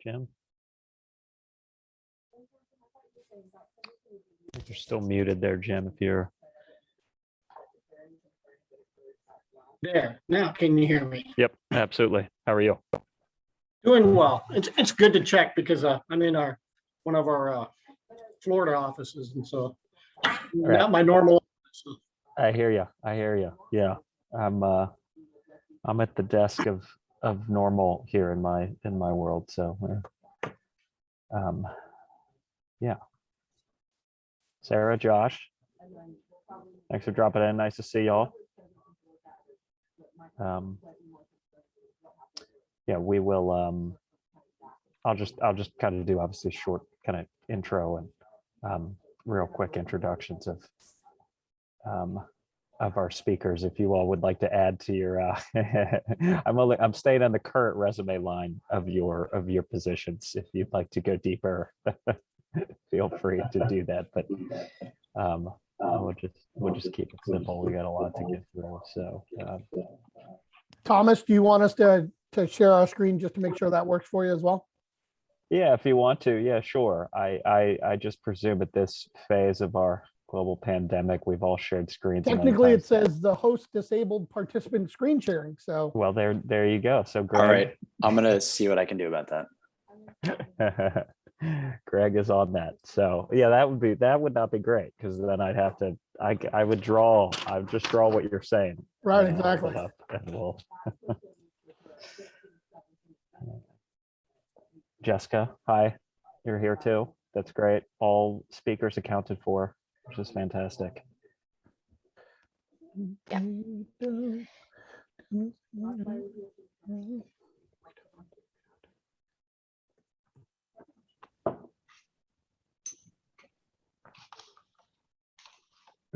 Jim? You're still muted there, Jim, if you're. There, now can you hear me? Yep, absolutely. How are you? Doing well. It's good to check because I'm in one of our Florida offices, and so not my normal. I hear you. I hear you. Yeah, I'm at the desk of normal here in my world. So, yeah. Sarah, Josh, thanks for dropping in. Nice to see y'all. Yeah, we will. I'll just kind of do obviously short kind of intro and real quick introductions of our speakers. If you all would like to add to your, I'm staying on the current resume line of your positions. If you'd like to go deeper, feel free to do that. But we'll just keep it simple. We got a lot to get through. So, Thomas, do you want us to share our screen just to make sure that works for you as well? yeah, if you want to, yeah, sure. I just presume at this phase of our global pandemic, we've all shared screens. Technically, it says the host disabled participant screen sharing. So, well, there you go. So, Greg, all right, I'm gonna see what I can do about that. Greg is on that. So, yeah, that would not be great because then I'd have to. I would just draw what you're saying. right, exactly. And we'll. Jessica, hi, you're here too. That's great. All speakers accounted for, which is fantastic. Yeah.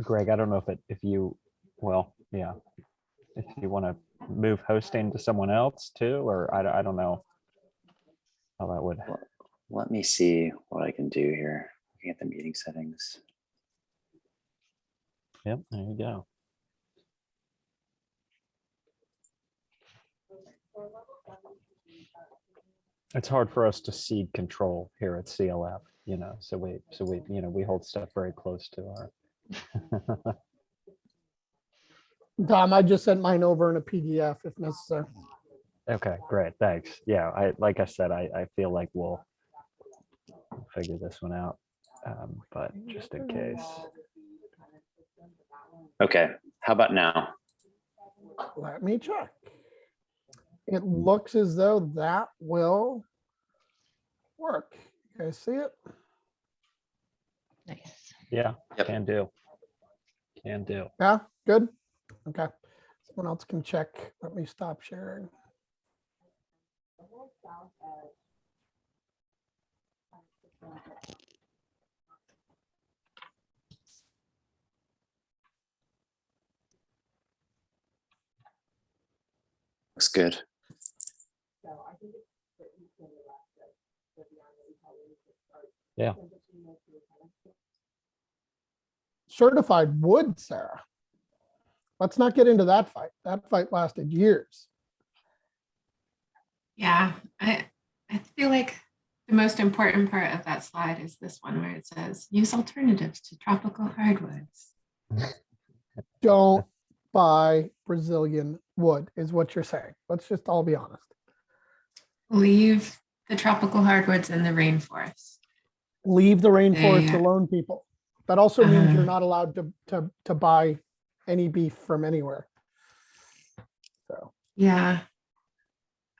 Greg, I don't know if you, well, yeah, if you want to move hosting to someone else too, or I don't know how that would. Let me see what I can do here. Looking at the meeting settings. Yep, there you go. It's hard for us to cede control here at CLF, so we hold stuff very close to our. Tom, I just sent mine over in a PDF if necessary. Okay, great, thanks. Yeah, like I said, I feel like we'll figure this one out, but just in case. Okay, how about now? Let me check. It looks as though that will work. You guys see it? Nice. Yeah, Yep. Can do. Yeah, good. Okay. Someone else can check. Let me stop sharing. Looks good. Yeah. Certified wood, Sarah. Let's not get into that fight. That fight lasted years. Yeah, I feel like the most important part of that slide is this one where it says use alternatives to tropical hardwoods. Don't buy Brazilian wood is what you're saying. Let's just all be honest. Leave the tropical hardwoods in the rainforest. Leave the rainforest Yeah. alone, people. That also means you're not allowed to buy any beef from anywhere. So Yeah,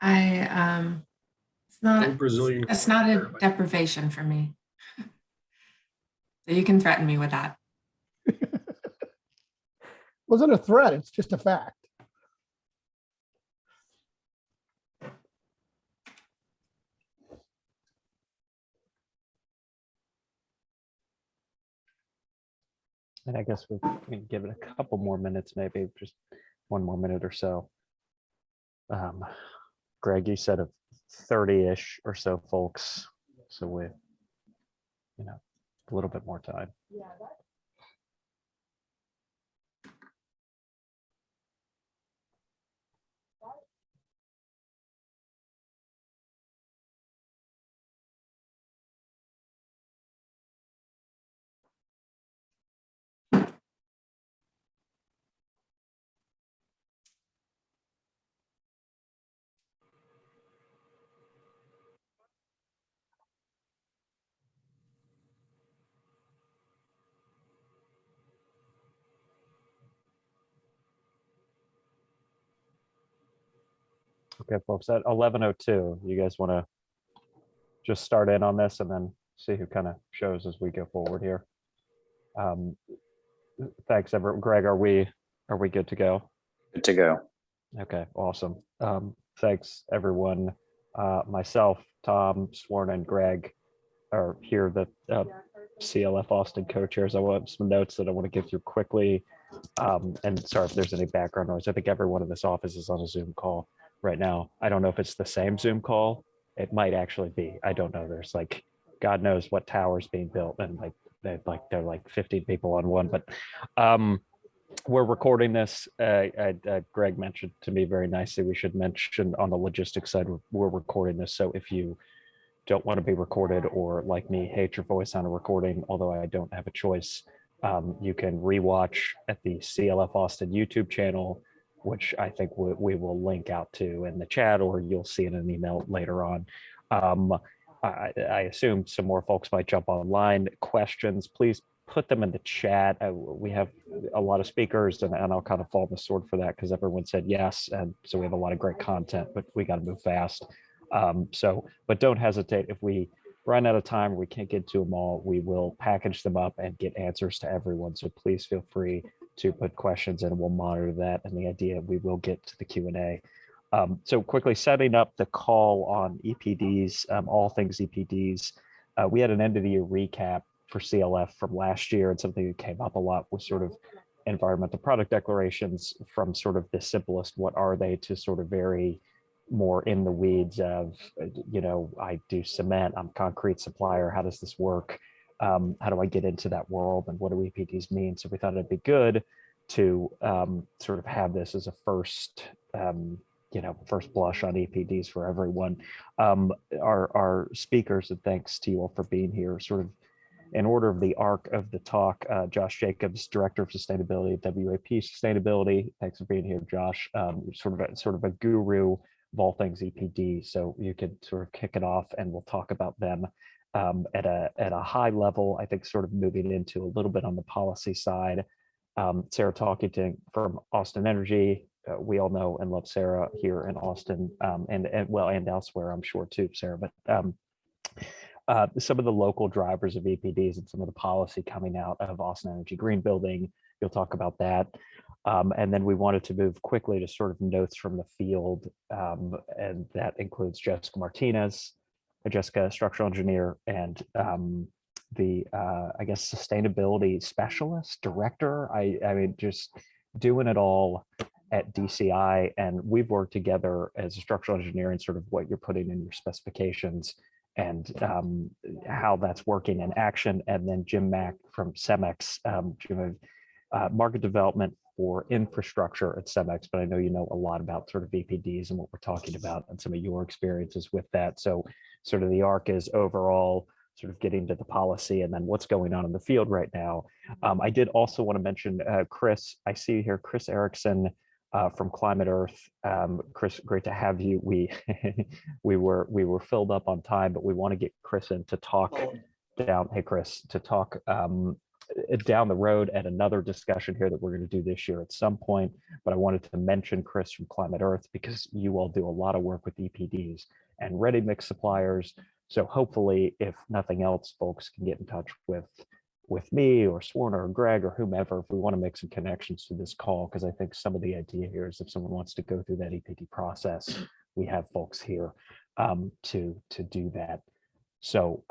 it's not Brazilian. it's not a deprivation for me. So you can threaten me with that. wasn't a threat, it's just a fact. And I guess we can give it a couple more minutes, maybe just one more minute or so. Greg, you said of 30-ish or so folks, so we, a little bit more time. Okay, folks, at 11:02, you guys want to just start in on this and then see who kind of shows as we go forward here. Thanks, everyone. Greg, are we good to go? Good to go. Okay, awesome. Thanks, everyone. Myself, Tom, Sworn, and Greg are here, the CLF Austin co-chairs. I want some notes that I want to get through quickly. And sorry if there's any background noise. I think everyone in this office is on a Zoom call right now. I don't know if it's the same Zoom call. It might actually be. I don't know. There's like, God knows what tower's being built, and they're like 15 people on one. But we're recording this. Greg mentioned to me very nicely, we should mention on the logistics side, we're recording this. So if you don't want to be recorded, or like me, hate your voice on a recording, although I don't have a choice, you can rewatch at the CLF Austin YouTube channel, which I think we will link out to in the chat, or you'll see in an email later on. I assume some more folks might jump online. Questions, please put them in the chat. We have a lot of speakers, and I'll kind of fall on the sword for that because everyone said yes. And so we have a lot of great content, but we got to move fast. But don't hesitate. If we run out of time, we can't get to them all, we will package them up and get answers to everyone. So please feel free to put questions in, and we'll monitor that. And the idea, we will get to the Q&A. So quickly setting up the call on EPDs, all things EPDs. We had an end of the year recap for CLF from last year, and something that came up a lot was sort of environmental product declarations, from sort of the simplest, what are they, to sort of very more in the weeds of, I do cement, I'm a concrete supplier, how does this work? How do I get into that world, and what do EPDs mean? So we thought it'd be good to sort of have this as a first blush on EPDs for everyone. Our speakers, and thanks to you all for being here, sort of in order of the arc of the talk, Josh Jacobs, Director of Sustainability at WAP Sustainability. Thanks for being here, Josh. Sort of a guru of all things EPD. So you could sort of kick it off, and we'll talk about them at a high level. I think sort of moving into a little bit on the policy side. Sara Talkington from Austin Energy. We all know and love Sara here in Austin, and elsewhere, I'm sure too, Sara. But some of the local drivers of EPDs and some of the policy coming out of Austin Energy Green Building, you'll talk about that. And then we wanted to move quickly to sort of notes from the field, and that includes Jessica Martinez, Jessica, structural engineer, and I guess sustainability specialist, director. I mean, just doing it all at DCI, and we've worked together as a structural engineer, and sort of what you're putting in your specifications, and how that's working in action. And then Jim Mack from Cemex, Jim, market development for infrastructure at Cemex, but I know you know a lot about sort of EPDs and what we're talking about, and some of your experiences with that. So sort of the arc is overall sort of getting to the policy, and then what's going on in the field right now. I did also want to mention Chris. I see here Chris Erickson from Climate Earth. Chris, great to have you. We were filled up on time, but we want to get Chris in to talk down. Hey, Chris, to talk down the road at another discussion here that we're going to do this year at some point. But I wanted to mention Chris from Climate Earth because you all do a lot of work with EPDs and ready mix suppliers. So hopefully, if nothing else, folks can get in touch with me or Sworn or Greg or whomever if we want to make some connections to this call, because I think some of the idea here is if someone wants to go through that EPD process, we have folks here to do that. So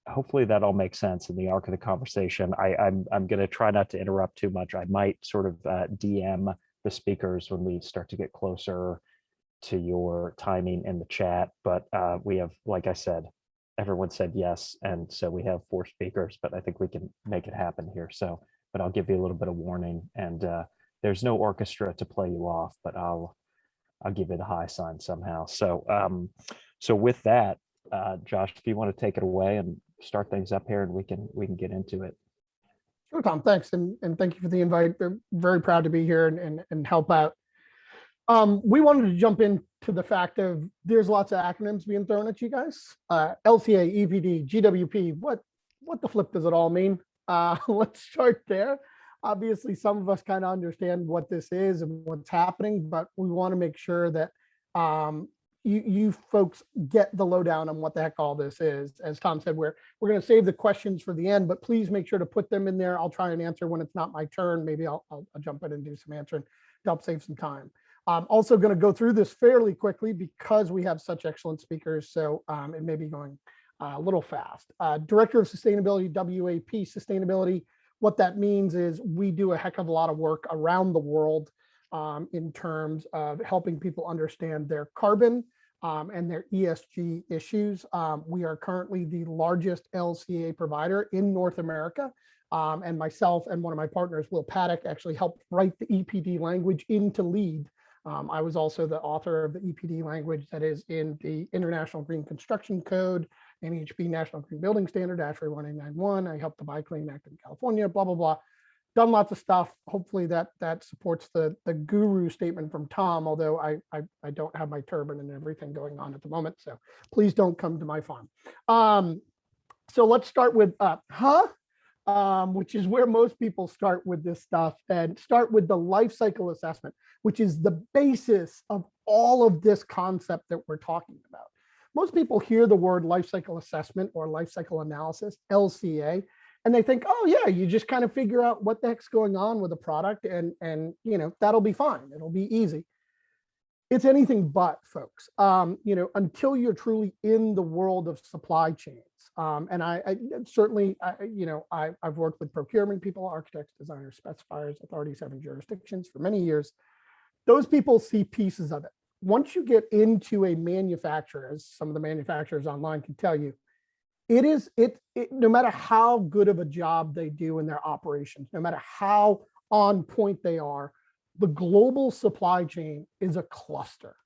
hopefully that all makes sense in the arc of the conversation. I'm going to try not to interrupt too much. I might sort of DM the speakers when we start to get closer to your timing in the chat, but we have, like I said, everyone said yes, and so we have 4 speakers, but I think we can make it happen here. So, but I'll give you a little bit of warning, and there's no orchestra to play you off, but I'll give you the high sign somehow. So so with that, Josh, if you want to take it away and start things up here, and we can get into it. Sure, Tom, thanks, and thank you for the invite. We're very proud to be here and help out. We wanted to jump into the fact of there's lots of acronyms being thrown at you guys. LCA, EPD, GWP, what the flip does it all mean? Let's start there. Obviously, some of us kind of understand what this is and what's happening, but we want to make sure that you folks get the lowdown on what the heck all this is. As Tom said, we're going to save the questions for the end, but please make sure to put them in there. I'll try and answer when it's not my turn. Maybe I'll jump in and do some answering to help save some time. I'm also going to go through this fairly quickly because we have such excellent speakers. So it may be going a little fast. Director of Sustainability, WAP Sustainability. What that means is we do a heck of a lot of work around the world in terms of helping people understand their carbon and their ESG issues. We are currently the largest LCA provider in North America. And myself and one of my partners, Will Paddock, actually helped write the EPD language into LEED. I was also the author of the EPD language that is in the International Green Construction Code, NHB National Green Building Standard, ASHRAE 1891. I helped the Buy Clean Act in California, blah, blah, blah. Done lots of stuff. Hopefully that supports the guru statement from Tom, although I don't have my turban and everything going on at the moment. So please don't come to my farm. So let's start with which is where most people start with this stuff, and start with the life cycle assessment, which is the basis of all of this concept that we're talking about. Most people hear the word life cycle assessment or life cycle analysis, LCA, and they think, oh yeah, you just kind of figure out what the heck's going on with a product and you know, that'll be fine. It'll be easy. It's anything but, folks. You know, until you're truly in the world of supply chains. And I certainly, you know, I've worked with procurement people, architects, designers, specifiers, authorities having jurisdictions for many years. Those people see pieces of it. Once you get into a manufacturer, as some of the manufacturers online can tell you, no matter how good of a job they do in their operations, no matter how on point they are, the global supply chain is a cluster,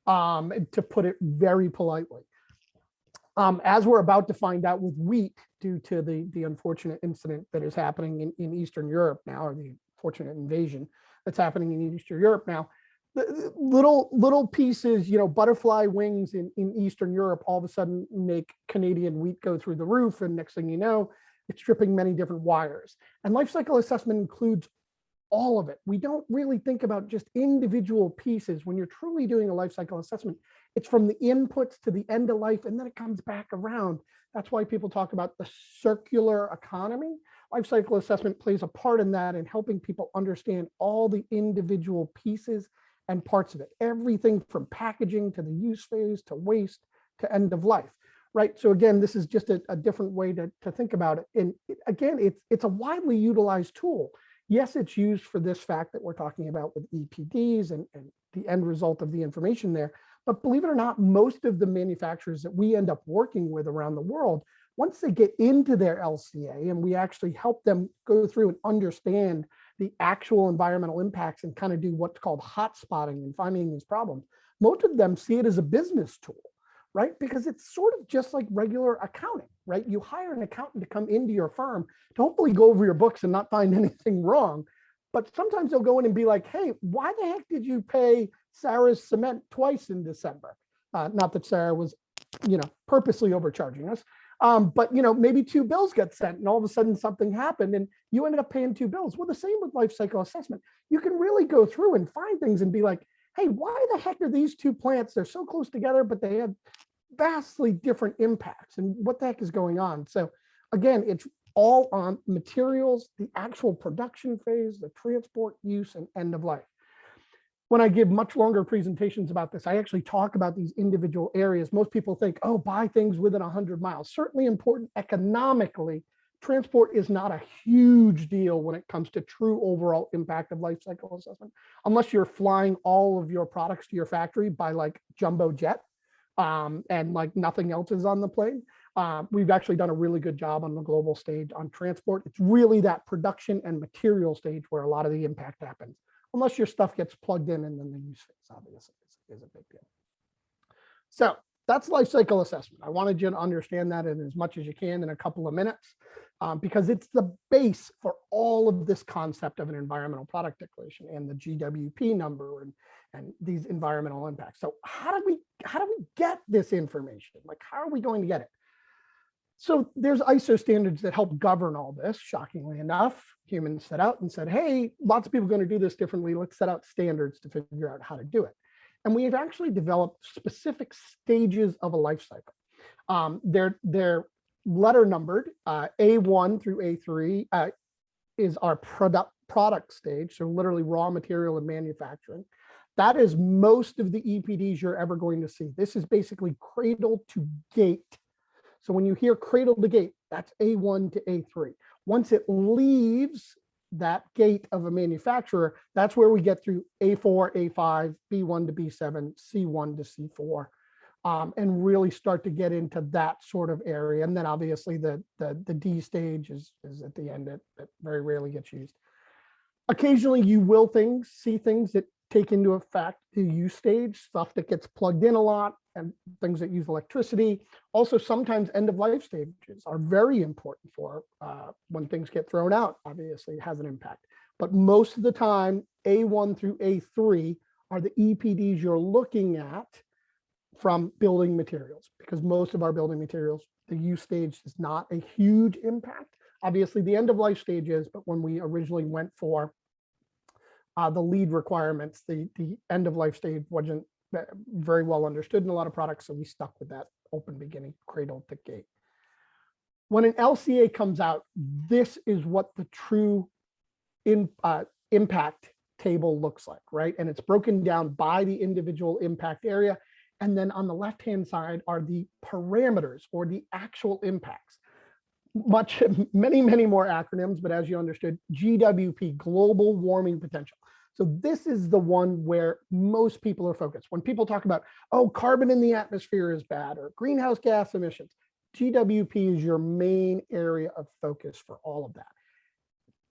to put it very politely. As we're about to find out with wheat, due to the unfortunate incident that is happening in Eastern Europe now, or the unfortunate invasion that's happening in Eastern Europe now, the little pieces, you know, butterfly wings in Eastern Europe all of a sudden make Canadian wheat go through the roof, and next thing you know, it's stripping many different wires. And life cycle assessment includes all of it. We don't really think about just individual pieces. When you're truly doing a life cycle assessment, it's from the inputs to the end of life, and then it comes back around. That's why people talk about the circular economy. Life cycle assessment plays a part in that, in helping people understand all the individual pieces and parts of it. Everything from packaging to the use phase to waste to end of life, right? So again, this is just a different way to think about it. And again, it's a widely utilized tool. Yes, it's used for this fact that we're talking about with EPDs and the end result of the information there. But believe it or not, most of the manufacturers that we end up working with around the world, once they get into their LCA and we actually help them go through and understand the actual environmental impacts and kind of do what's called hot spotting and finding these problems, most of them see it as a business tool, right? Because it's sort of just like regular accounting, right? You hire an accountant to come into your firm to hopefully go over your books and not find anything wrong. But sometimes they'll go in and be like, hey, why the heck did you pay Sarah's cement twice in December? Not that Sara was, you know, purposely overcharging us. But, you know, maybe 2 bills got sent and all of a sudden something happened and you ended up paying 2 bills. Well, the same with life cycle assessment. You can really go through and find things and be like, hey, why the heck are these 2 plants? They're so close together, but they have vastly different impacts, and what the heck is going on? So again, it's all on materials, the actual production phase, the transport, use, and end of life. When I give much longer presentations about this, I actually talk about these individual areas. Most people think, oh, buy things within 100 miles. Certainly important economically. Transport is not a huge deal when it comes to true overall impact of life cycle assessment, unless you're flying all of your products to your factory by like jumbo jet and like nothing else is on the plane. We've actually done a really good job on the global stage on transport. It's really that production and material stage where a lot of the impact happens, unless your stuff gets plugged in and then the use phase obviously is a big deal. So that's life cycle assessment. I wanted you to understand that in as much as you can in a couple of minutes, because it's the base for all of this concept of an environmental product declaration and the GWP number and these environmental impacts. So how do we get this information? Like, how are we going to get it? So there's ISO standards that help govern all this. Shockingly enough, humans set out and said, hey, lots of people are going to do this differently. Let's set out standards to figure out how to do it. And we have actually developed specific stages of a life cycle. They're letter numbered. A1 through A3 is our product stage, so literally raw material and manufacturing. That is most of the EPDs you're ever going to see. This is basically cradle to gate. So when you hear cradle to gate, that's A1 to A3. Once it leaves that gate of a manufacturer, that's where we get through A4, A5, B1 to B7, C1 to C4, and really start to get into that sort of area. And then obviously the D stage is at the end that very rarely gets used. Occasionally you will see things that take into effect the use stage, stuff that gets plugged in a lot and things that use electricity. Also, sometimes end of life stages are very important for when things get thrown out, obviously it has an impact. But most of the time, A1 through A3 are the EPDs you're looking at from building materials, because most of our building materials, the use stage is not a huge impact. Obviously the end of life stage is, but when we originally went for the lead requirements, the end of life stage wasn't very well understood in a lot of products, so we stuck with that open beginning, cradle to gate. When an LCA comes out, this is what the true impact table looks like, right? And it's broken down by the individual impact area. And then on the left-hand side are the parameters or the actual impacts. Many more acronyms, but as you understood, GWP, global warming potential. So this is the one where most people are focused. When people talk about, oh, carbon in the atmosphere is bad or greenhouse gas emissions, GWP is your main area of focus for all of that.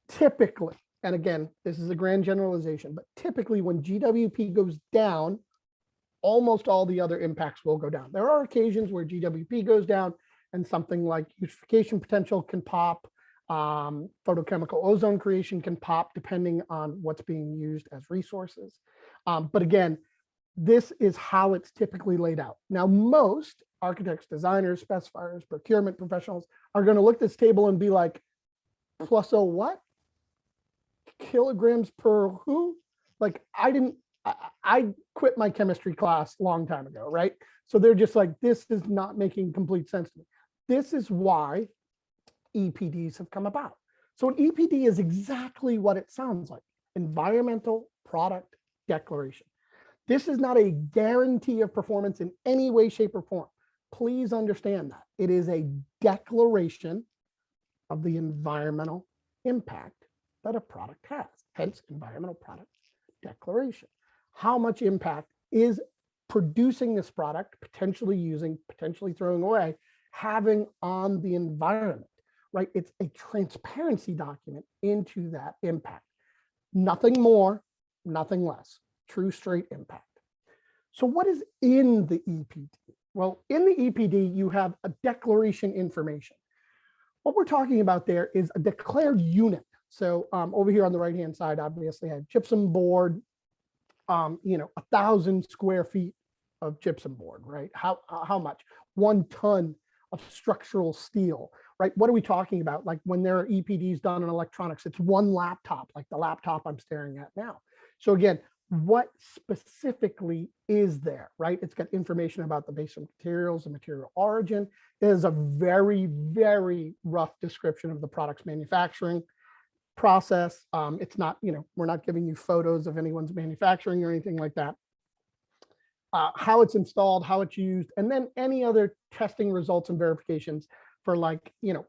Typically, and again, this is a grand generalization, but typically when GWP goes down, almost all the other impacts will go down. There are occasions where GWP goes down and something like eutrophication potential can pop, photochemical ozone creation can pop depending on what's being used as resources. But again, this is how it's typically laid out. Now, most architects, designers, specifiers, procurement professionals are going to look at this table and be like, plus oh what? Kilograms per who? Like I quit my chemistry class a long time ago, right? So they're just like, this is not making complete sense to me. This is why EPDs have come about. So an EPD is exactly what it sounds like, environmental product declaration. This is not a guarantee of performance in any way, shape, or form. Please understand that. It is a declaration of the environmental impact that a product has, hence environmental product declaration. How much impact is producing this product, potentially using, potentially throwing away, having on the environment, right? It's a transparency document into that impact. Nothing more, nothing less. True straight impact. So what is in the EPD? Well, in the EPD, you have a declaration information. What we're talking about there is a declared unit. So over here on the right-hand side, obviously I have gypsum board, 1,000 square feet of gypsum board, right? How much? 1 ton of structural steel, right? What are we talking about? Like when there are EPDs done in electronics, it's 1 laptop, like the laptop I'm staring at now. So again, what specifically is there, right? It's got information about the basic materials, the material origin. It is a very, very rough description of the product's manufacturing process. It's not, we're not giving you photos of anyone's manufacturing or anything like that. How it's installed, how it's used, and then any other testing results and verifications for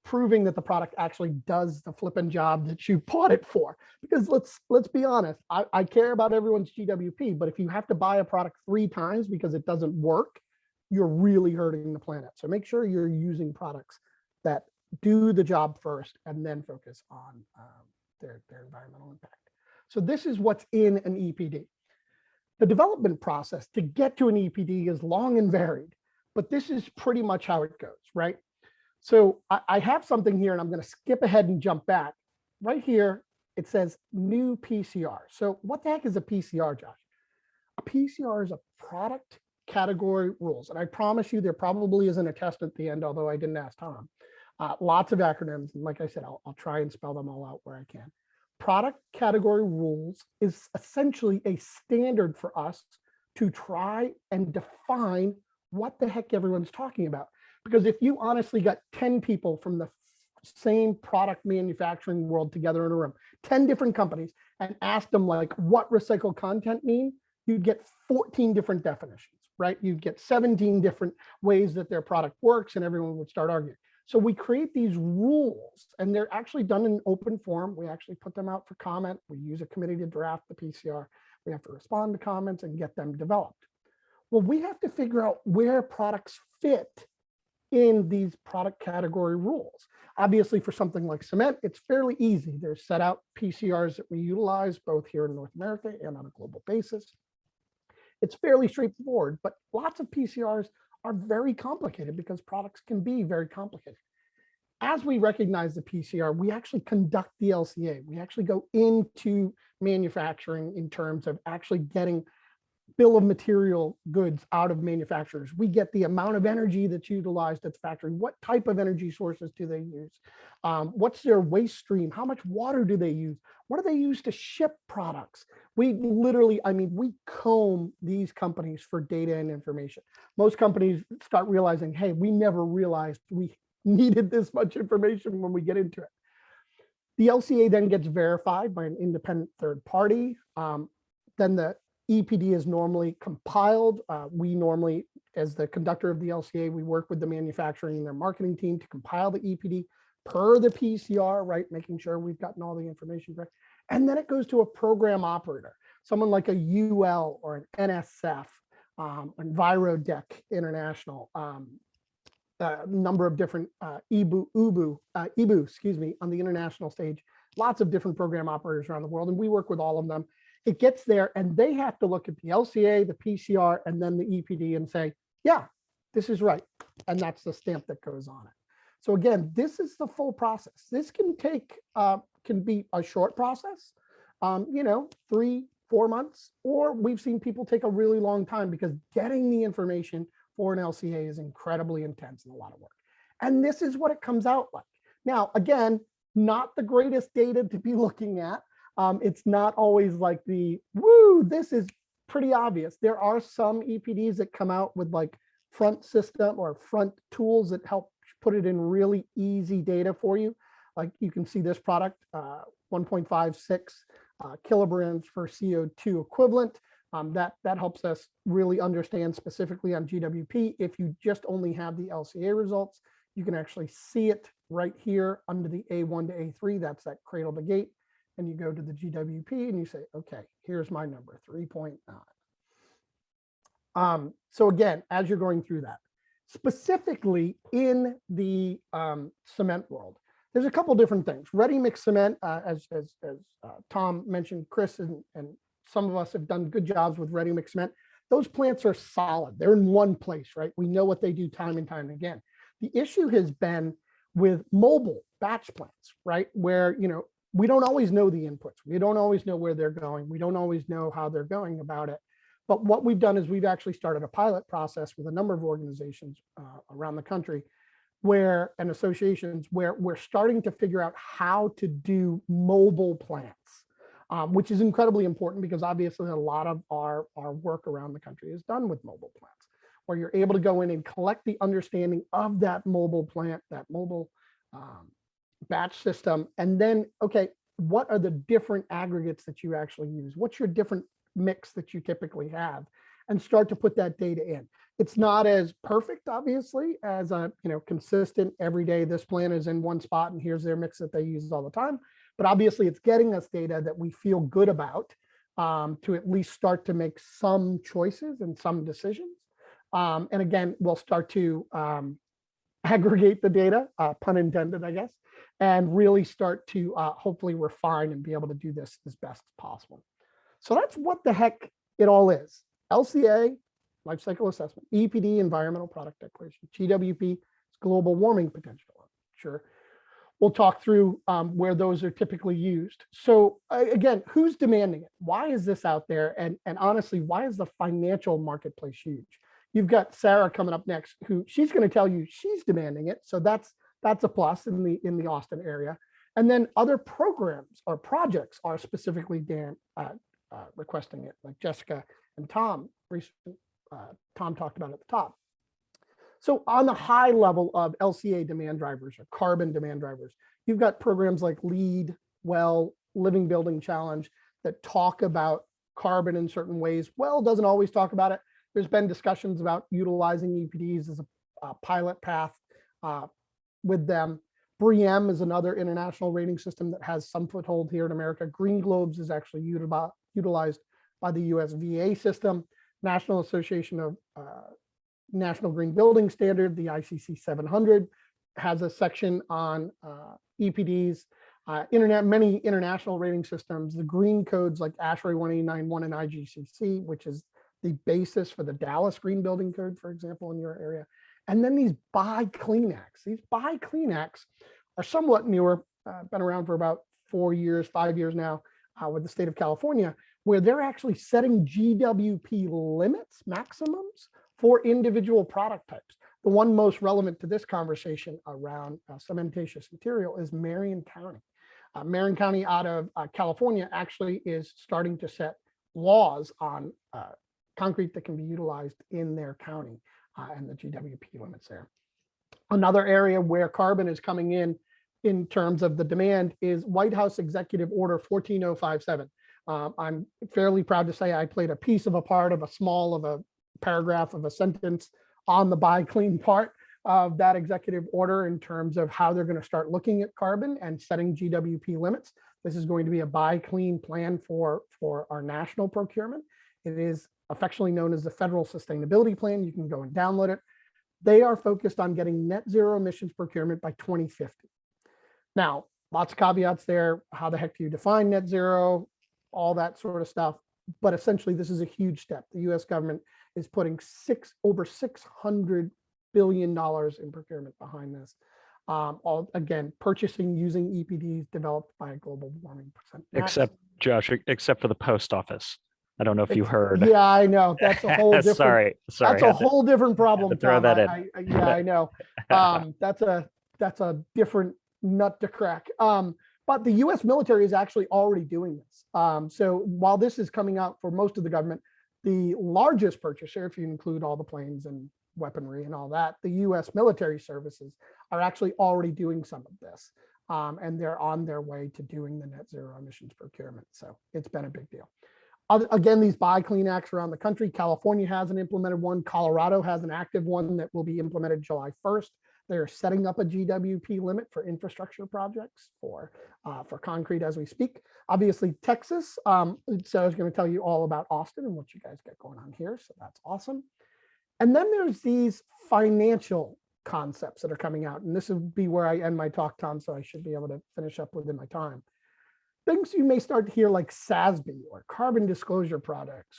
proving that the product actually does the flipping job that you bought it for. Because let's be honest, I care about everyone's GWP, but if you have to buy a product 3 times because it doesn't work, you're really hurting the planet. So make sure you're using products that do the job first and then focus on their environmental impact. So this is what's in an EPD. The development process to get to an EPD is long and varied, but this is pretty much how it goes, right? So I have something here and I'm going to skip ahead and jump back. Right here, it says new PCR. So what the heck is a PCR, Josh? A PCR is a product category rules. And I promise you there probably isn't a test at the end, although I didn't ask Tom. Lots of acronyms. And like I said, I'll try and spell them all out where I can. Product category rules is essentially a standard for us to try and define what the heck everyone's talking about. Because if you honestly got 10 people from the same product manufacturing world together in a room, 10 different companies, and asked them like what recycled content mean, you'd get 14 different definitions, right? You'd get 17 different ways that their product works, and everyone would start arguing. So we create these rules, and they're actually done in open form. We actually put them out for comment. We use a committee to draft the PCR. We have to respond to comments and get them developed. Well, we have to figure out where products fit in these product category rules. Obviously, for something like cement, it's fairly easy. There's set out PCRs that we utilize both here in North America and on a global basis. It's fairly straightforward, but lots of PCRs are very complicated because products can be very complicated. As we recognize the PCR, we actually conduct the LCA. We actually go into manufacturing in terms of actually getting bill of material goods out of manufacturers. We get the amount of energy that's utilized at the factory. What type of energy sources do they use? What's their waste stream? How much water do they use? What do they use to ship products? We literally, I mean, we comb these companies for data and information. Most companies start realizing, hey, we never realized we needed this much information when we get into it. The LCA then gets verified by an independent third party. Then the EPD is normally compiled. We normally, as the conductor of the LCA, we work with the manufacturing and their marketing team to compile the EPD per the PCR, right? Making sure we've gotten all the information correct. And then it goes to a program operator, someone like a UL or an NSF, EnviroDec International, a number of different EBU, excuse me, on the international stage, lots of different program operators around the world, and we work with all of them. It gets there and they have to look at the LCA, the PCR, and then the EPD and say, yeah, this is right. And that's the stamp that goes on it. So again, this is the full process. This can take, can be a short process, 3-4 months, or we've seen people take a really long time because getting the information for an LCA is incredibly intense and a lot of work. And this is what it comes out like. Now, again, not the greatest data to be looking at. It's not always like the, woo, this is pretty obvious. There are some EPDs that come out with like front system or front tools that help put it in really easy data for you. Like you can see this product, 1.56 kilograms per CO2 equivalent. That helps us really understand specifically on GWP. If you just only have the LCA results, you can actually see it right here under the A1 to A3. That's that cradle to gate. And you go to the GWP and you say, okay, here's my number, 3.9. So again, as you're going through that, specifically in the cement world, there's a couple different things. Ready mix cement, as Tom mentioned, Chris and some of us have done good jobs with ready mix cement. Those plants are solid. They're in one place, right? We know what they do time and time again. The issue has been with mobile batch plants, right? Where, we don't always know the inputs. We don't always know where they're going. We don't always know how they're going about it. But what we've done is we've actually started a pilot process with a number of organizations around the country and associations where we're starting to figure out how to do mobile plants, which is incredibly important because obviously a lot of our work around the country is done with mobile plants, where you're able to go in and collect the understanding of that mobile plant, that mobile batch system, and then, okay, what are the different aggregates that you actually use? What's your different mix that you typically have? And start to put that data in. It's not as perfect, obviously, as a consistent every day. This plant is in one spot and here's their mix that they use all the time. But obviously, it's getting us data that we feel good about to at least start to make some choices and some decisions. And again, we'll start to aggregate the data, pun intended, I guess, and really start to hopefully refine and be able to do this as best as possible. So that's what the heck it all is. LCA, life cycle assessment, EPD, environmental product declaration, GWP, it's global warming potential. Sure. We'll talk through where those are typically used. So again, who's demanding it? Why is this out there? And honestly, why is the financial marketplace huge? You've got Sara coming up next, who she's going to tell you she's demanding it. So that's a plus in the Austin area. And then other programs or projects are specifically requesting it, like Jessica and Tom talked about at the top. So on the high level of LCA demand drivers or carbon demand drivers, you've got programs like LEAD, WELL, Living Building Challenge that talk about carbon in certain ways. WELL doesn't always talk about it. There's been discussions about utilizing EPDs as a pilot path with them. BREEAM is another international rating system that has some foothold here in America. Green Globes is actually utilized by the US VA system. National Association of National Green Building Standard, the ICC 700, has a section on EPDs. Many international rating systems, the green codes like ASHRAE 189.1 and IGCC, which is the basis for the Dallas Green Building Code, for example, in your area. And then these Buy Clean Acts. These Buy Clean Acts are somewhat newer, been around for about 4 years, 5 years now, with the state of California, where they're actually setting GWP limits, maximums, for individual product types. The one most relevant to this conversation around cementitious material is Marion County. Marion County out of California actually is starting to set laws on concrete that can be utilized in their county and the GWP limits there. Another area where carbon is coming in terms of the demand is White House Executive Order 14057. I'm fairly proud to say I played a piece of a part of a paragraph of a sentence on the Buy Clean part of that executive order in terms of how they're going to start looking at carbon and setting GWP limits. This is going to be a Buy Clean plan for our national procurement. It is affectionately known as the Federal Sustainability Plan. You can go and download it. They are focused on getting net zero emissions procurement by 2050. Now, lots of caveats there. How the heck do you define net zero? All that sort of stuff. But essentially, this is a huge step. The US government is putting over $600 billion in procurement behind this. Again, purchasing using EPDs developed by a global warming percent. Except, Josh, except for the post office. I don't know if you heard. Yeah, I know. That's a whole different. sorry. That's a whole different problem. Throw Tom. that in. Yeah, I know. That's a different nut to crack. But the U.S. military is actually already doing this. So while this is coming out for most of the government, the largest purchaser, if you include all the planes and weaponry and all that, the U.S. military services are actually already doing some of this. And they're on their way to doing the net zero emissions procurement. So it's been a big deal. Again, these Buy Clean Acts around the country. California has an implemented one. Colorado has an active one that will be implemented July 1st. They're setting up a GWP limit for infrastructure projects for concrete as we speak. Obviously, Texas. So I was going to tell you all about Austin and what you guys got going on here. So that's awesome. And then there's these financial concepts that are coming out. And this would be where I end my talk, Tom, so I should be able to finish up within my time. Things you may start to hear like SASB or Carbon Disclosure Project,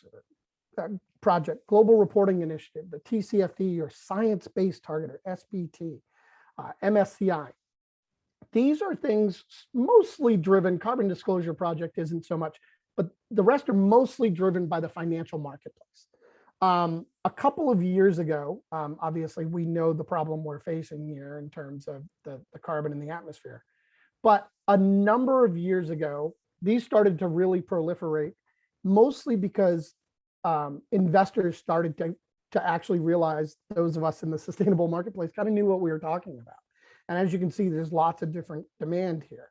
Global Reporting Initiative, the TCFD or Science-Based Target or SBT, MSCI. These are things mostly driven, Carbon Disclosure Project isn't so much, but the rest are mostly driven by the financial marketplace. A couple of years ago, obviously we know the problem we're facing here in terms of the carbon in the atmosphere. But a number of years ago, these started to really proliferate, mostly because investors started to actually realize, those of us in the sustainable marketplace kind of knew what we were talking about. And as you can see, there's lots of different demand here.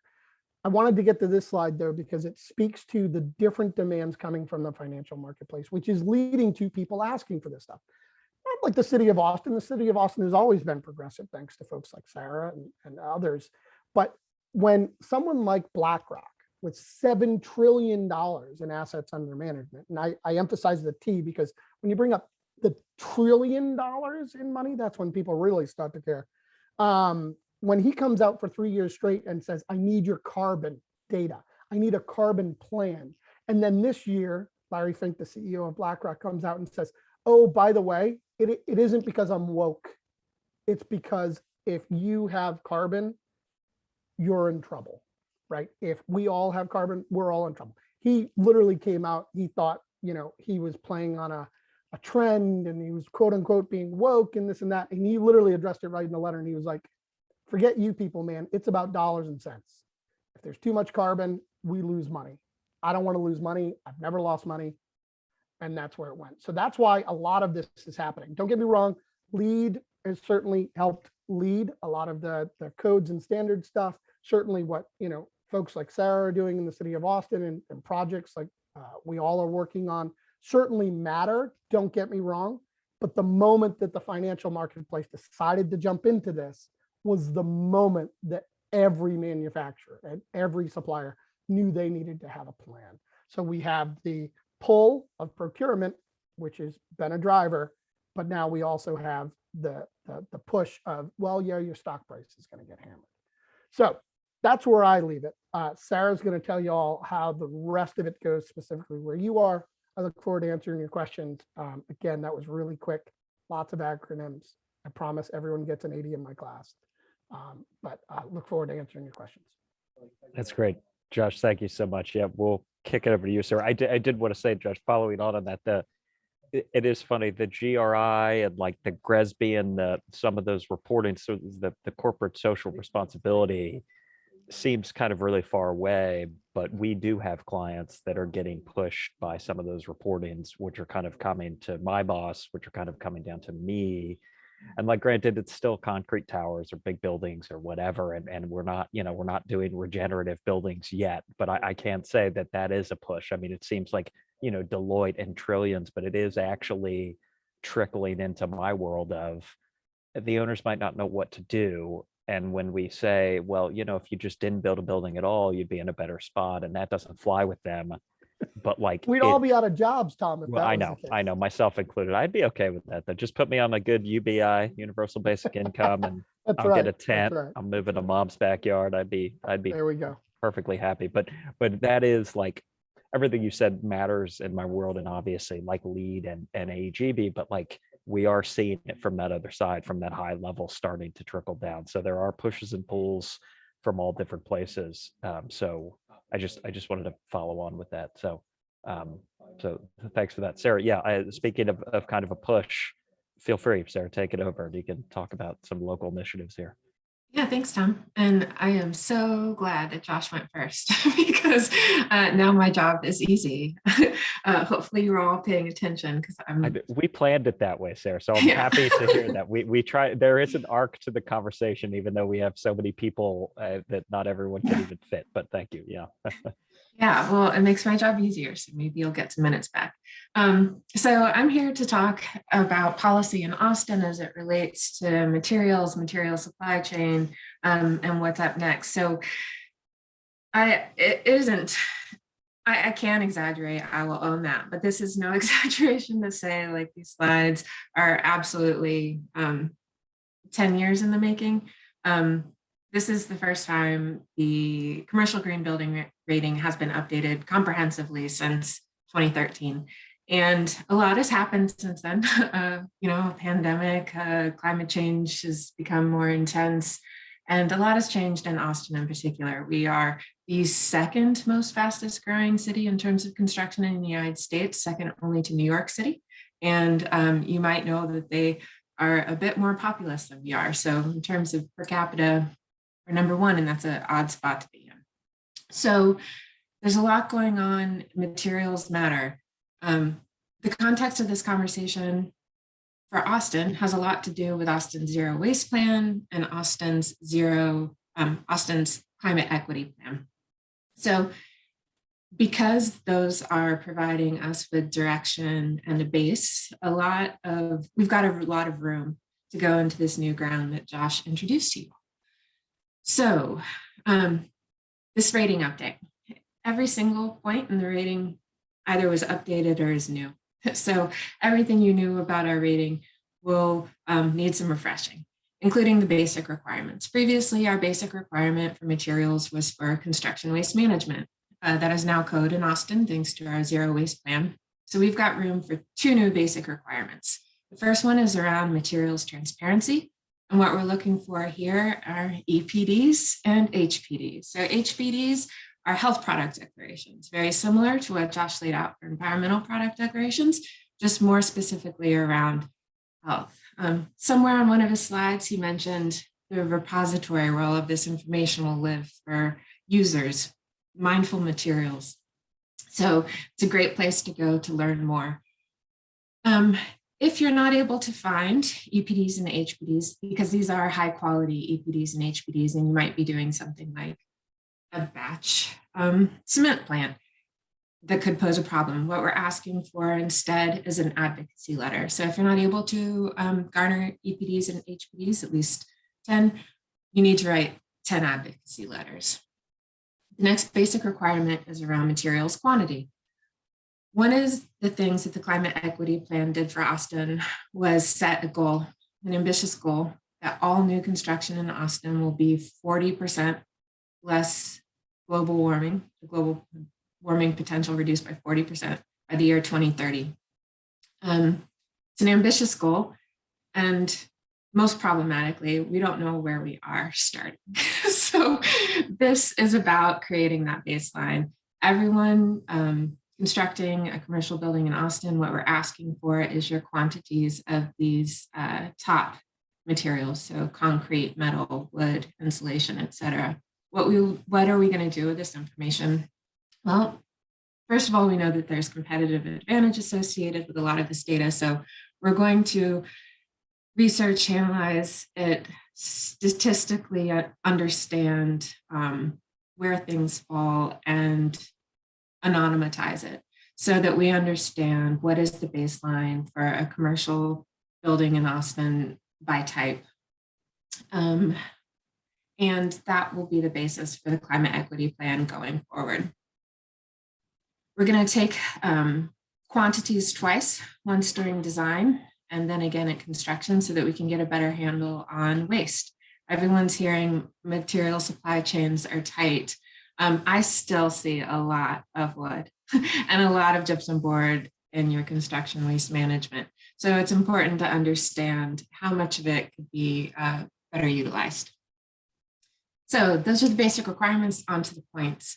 I wanted to get to this slide though, because it speaks to the different demands coming from the financial marketplace, which is leading to people asking for this stuff. Not like the city of Austin. The city of Austin has always been progressive, thanks to folks like Sara and others. But when someone like BlackRock with $7 trillion in assets under management, and I emphasize the T because when you bring up the $1 trillion in money, that's when people really start to care. When he comes out for 3 years straight and says, I need your carbon data, I need a carbon plan. And then this year, Larry Fink, the CEO of BlackRock, comes out and says, oh, by the way, it isn't because I'm woke. It's because if you have carbon, you're in trouble, right? If we all have carbon, we're all in trouble. He literally came out, he thought, he was playing on a trend and he was quote unquote being woke and this and that. And he literally addressed it right in the letter. And he was like, forget you people, man. It's about dollars and cents. If there's too much carbon, we lose money. I don't want to lose money. I've never lost money. and that's where it went. So that's why a lot of this is happening. Don't get me wrong, LEED has certainly helped lead a lot of the codes and standard stuff. Certainly what, folks like Sara are doing in the city of Austin and projects like we all are working on certainly matter, don't get me wrong. But the moment that the financial marketplace decided to jump into this was the moment that every manufacturer and every supplier knew they needed to have a plan. So we have the pull of procurement, which has been a driver, but now we also have the push of, well, yeah, your stock price is going to get hammered. So that's where I leave it. Sarah's going to tell you all how the rest of it goes, specifically where you are. I look forward to answering your questions. Again, that was really quick, lots of acronyms. I promise everyone gets an 80 in my class, but I look forward to answering your questions. That's great. Josh, thank you so much. Yeah, we'll kick it over to you, sir. I did want to say, Josh, following on that, it is funny, the GRI and like the GRESB and some of those reporting, so the corporate social responsibility seems kind of really far away, but we do have clients that are getting pushed by some of those reportings, which are kind of coming to my boss, which are kind of coming down to me. And like, granted, it's still concrete towers or big buildings or whatever, and we're not, we're not doing regenerative buildings yet, but I can't say that is a push. I mean, it seems like, Deloitte and trillions, but it is actually trickling into my world of the owners might not know what to do. And when we say, well, if you just didn't build a building at all, you'd be in a better spot, and that doesn't fly with them. But like, we'd all be out of jobs, Tom. If well, that I was know, the case. I know, myself included. I'd be okay with that. Though. Just put me on a good UBI, universal basic income, and That's I'll right. get a tent. That's right. I'm moving to mom's backyard. I'd be There we go. perfectly happy. But that is like everything you said matters in my world, and obviously like LEED and AGB, but like we are seeing it from that other side, from that high level starting to trickle down. So there are pushes and pulls from all different places. So I just wanted to follow on with that. So thanks for that, Sara. Yeah, speaking of kind of a push, feel free, Sara, take it over. You can talk about some local initiatives here. Yeah, thanks, Tom. And I am so glad that Josh went first because now my job is easy. Hopefully you're all paying attention because we planned it that way, Sara. So I'm happy to hear that. We try, there is an arc to the conversation, even though we have so many people that not everyone can even fit, but thank you. Yeah. Yeah, well, it makes my job easier, so maybe you'll get some minutes back. So I'm here to talk about policy in Austin as it relates to material supply chain, and what's up next. So I can't exaggerate, I will own that, but this is no exaggeration to say like these slides are absolutely 10 years in the making. This is the first time the commercial green building rating has been updated comprehensively since 2013. And a lot has happened since then. Pandemic, climate change has become more intense, and a lot has changed in Austin in particular. We are the second most fastest growing city in terms of construction in the United States, second only to New York City. And you might know that they are a bit more populous than we are. So in terms of per capita, we're number one, and that's an odd spot to be in. So there's a lot going on. Materials matter. The context of this conversation for Austin has a lot to do with Austin's zero waste plan and Austin's climate equity plan. So because those are providing us with direction and a base, we've got a lot of room to go into this new ground that Josh introduced to you. So this rating update, every single point in the rating either was updated or is new. So everything you knew about our rating will need some refreshing, including the basic requirements. Previously, our basic requirement for materials was for construction waste management. That is now code in Austin, thanks to our zero waste plan. So we've got room for two new basic requirements. The first one is around materials transparency. And what we're looking for here are EPDs and HPDs. So HPDs are health product declarations, very similar to what Josh laid out for environmental product declarations, just more specifically around health. Somewhere on one of his slides, he mentioned the repository where all of this information will live for users, mindful materials. So it's a great place to go to learn more. If you're not able to find EPDs and HPDs, because these are high quality EPDs and HPDs, and you might be doing something like a batch cement plant that could pose a problem, what we're asking for instead is an advocacy letter. So if you're not able to garner EPDs and HPDs, at least 10, you need to write 10 advocacy letters. The next basic requirement is around materials quantity. One of the things that the Climate Equity Plan did for Austin was set a goal, an ambitious goal, that all new construction in Austin will be 40% less global warming, the global warming potential reduced by 40% by the year 2030. It's an ambitious goal, and most problematically, we don't know where we are starting. So this is about creating that baseline. Everyone constructing a commercial building in Austin, what we're asking for is your quantities of these top materials, so concrete, metal, wood, insulation, et cetera. What are we going to do with this information? Well, first of all, we know that there's competitive advantage associated with a lot of this data. So we're going to research, analyze it, statistically understand where things fall, and anonymize it so that we understand what is the baseline for a commercial building in Austin by type. And that will be the basis for the climate equity plan going forward. We're going to take quantities twice, once during design and then again at construction, so that we can get a better handle on waste. Everyone's hearing material supply chains are tight. I still see a lot of wood and a lot of gypsum board in your construction waste management. So it's important to understand how much of it could be better utilized. So those are the basic requirements. Onto the points.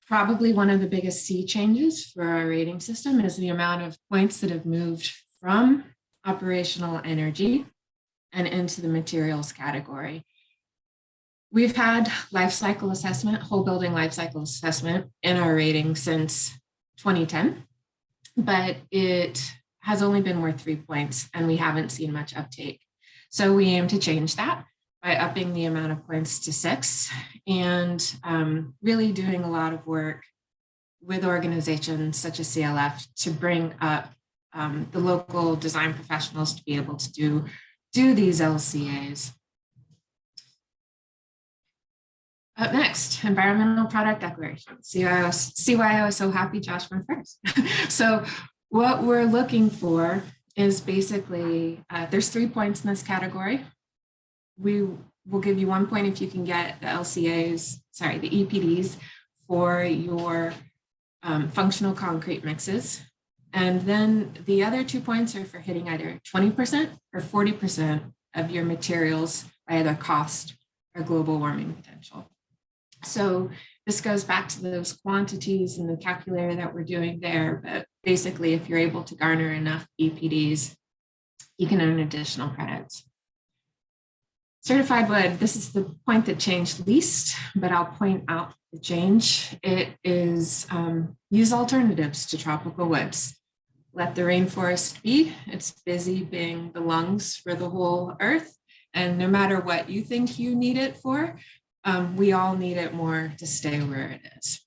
Probably one of the biggest sea changes for our rating system is the amount of points that have moved from operational energy and into the materials category. We've had life cycle assessment, whole building life cycle assessment in our rating since 2010, but it has only been worth 3 points and we haven't seen much uptake. So we aim to change that by upping the amount of points to 6 and really doing a lot of work with organizations such as CLF to bring up the local design professionals to be able to do these LCAs. Up next, environmental product declaration. See why I was so happy Josh went first. So what we're looking for is basically, there's 3 points in this category. We will give you 1 point if you can get the the EPDs for your functional concrete mixes. And then the other 2 points are for hitting either 20% or 40% of your materials by either cost or global warming potential. So this goes back to those quantities and the calculator that we're doing there. But basically, if you're able to garner enough EPDs, you can earn additional credits. Certified wood, this is the point that changed least, but I'll point out the change. It is use alternatives to tropical woods. Let the rainforest be. It's busy being the lungs for the whole earth. And no matter what you think you need it for, we all need it more to stay where it is.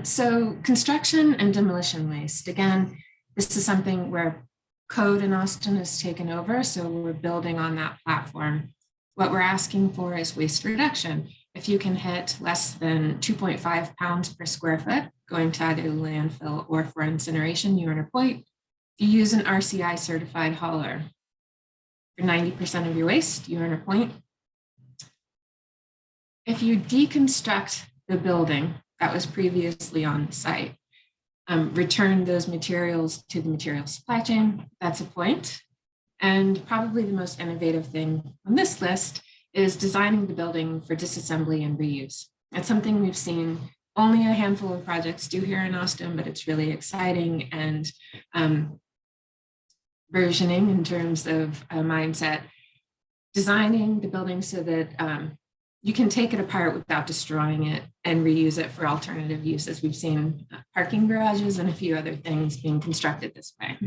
So construction and demolition waste. Again, this is something where code in Austin has taken over, so we're building on that platform. What we're asking for is waste reduction. If you can hit less than 2.5 pounds per square foot, going to either landfill or for incineration, you earn a point. If you use an RCI certified hauler, for 90% of your waste, you earn a point. If you deconstruct the building that was previously on the site, return those materials to the material supply chain, that's a point. And probably the most innovative thing on this list is designing the building for disassembly and reuse. It's something we've seen only a handful of projects do here in Austin, but it's really exciting and versioning in terms of a mindset, designing the building so that you can take it apart without destroying it and reuse it for alternative uses. We've seen parking garages and a few other things being constructed this way.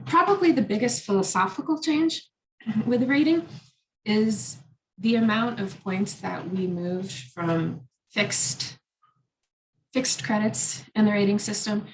Probably the biggest philosophical change with the rating is the amount of points that we moved from fixed credits in the rating system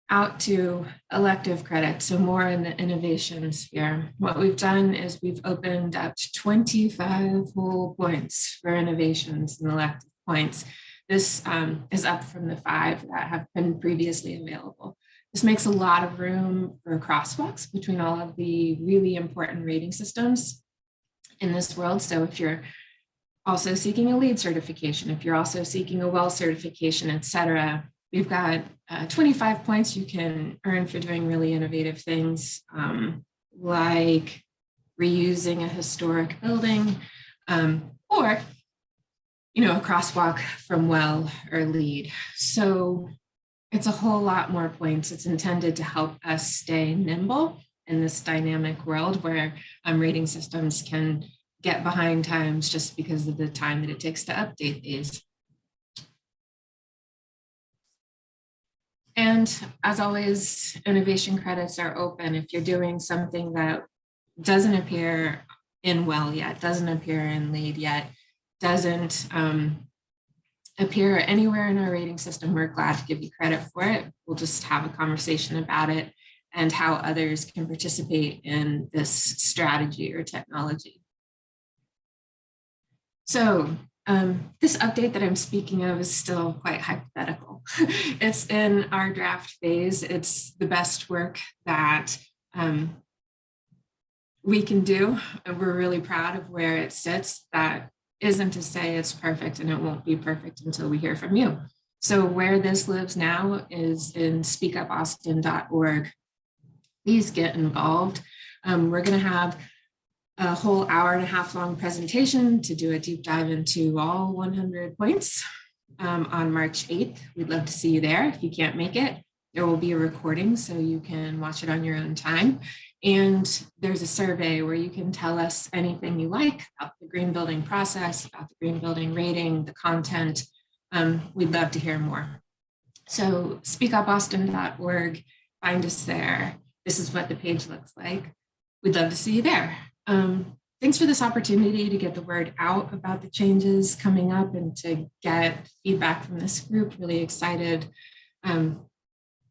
out to elective credits, so more in the innovation sphere. What we've done is we've opened up 25 whole points for innovations and elective points. This is up from the 5 that have been previously available. This makes a lot of room for crosswalks between all of the really important rating systems in this world. So if you're also seeking a LEED certification, if you're also seeking a WELL certification, et cetera, we've got 25 points you can earn for doing really innovative things, like reusing a historic building, or a crosswalk from WELL or LEED. So it's a whole lot more points. It's intended to help us stay nimble in this dynamic world where rating systems can get behind times just because of the time that it takes to update these. And as always, innovation credits are open. If you're doing something that doesn't appear in WELL yet, doesn't appear in LEED yet, doesn't appear anywhere in our rating system, we're glad to give you credit for it. We'll just have a conversation about it and how others can participate in this strategy or technology. So this update that I'm speaking of is still quite hypothetical. It's in our draft phase. It's the best work that we can do. And we're really proud of where it sits. That isn't to say it's perfect, and it won't be perfect until we hear from you. So where this lives now is in speakupaustin.org. Please get involved. We're going to have a whole 1.5 hour long presentation to do a deep dive into all 100 points on March 8th. We'd love to see you there. If you can't make it, there will be a recording so you can watch it on your own time. And there's a survey where you can tell us anything you like about the green building process, about the green building rating, the content. We'd love to hear more. So speakupaustin.org, find us there. This is what the page looks like. We'd love to see you there. Thanks for this opportunity to get the word out about the changes coming up and to get feedback from this group. Really excited.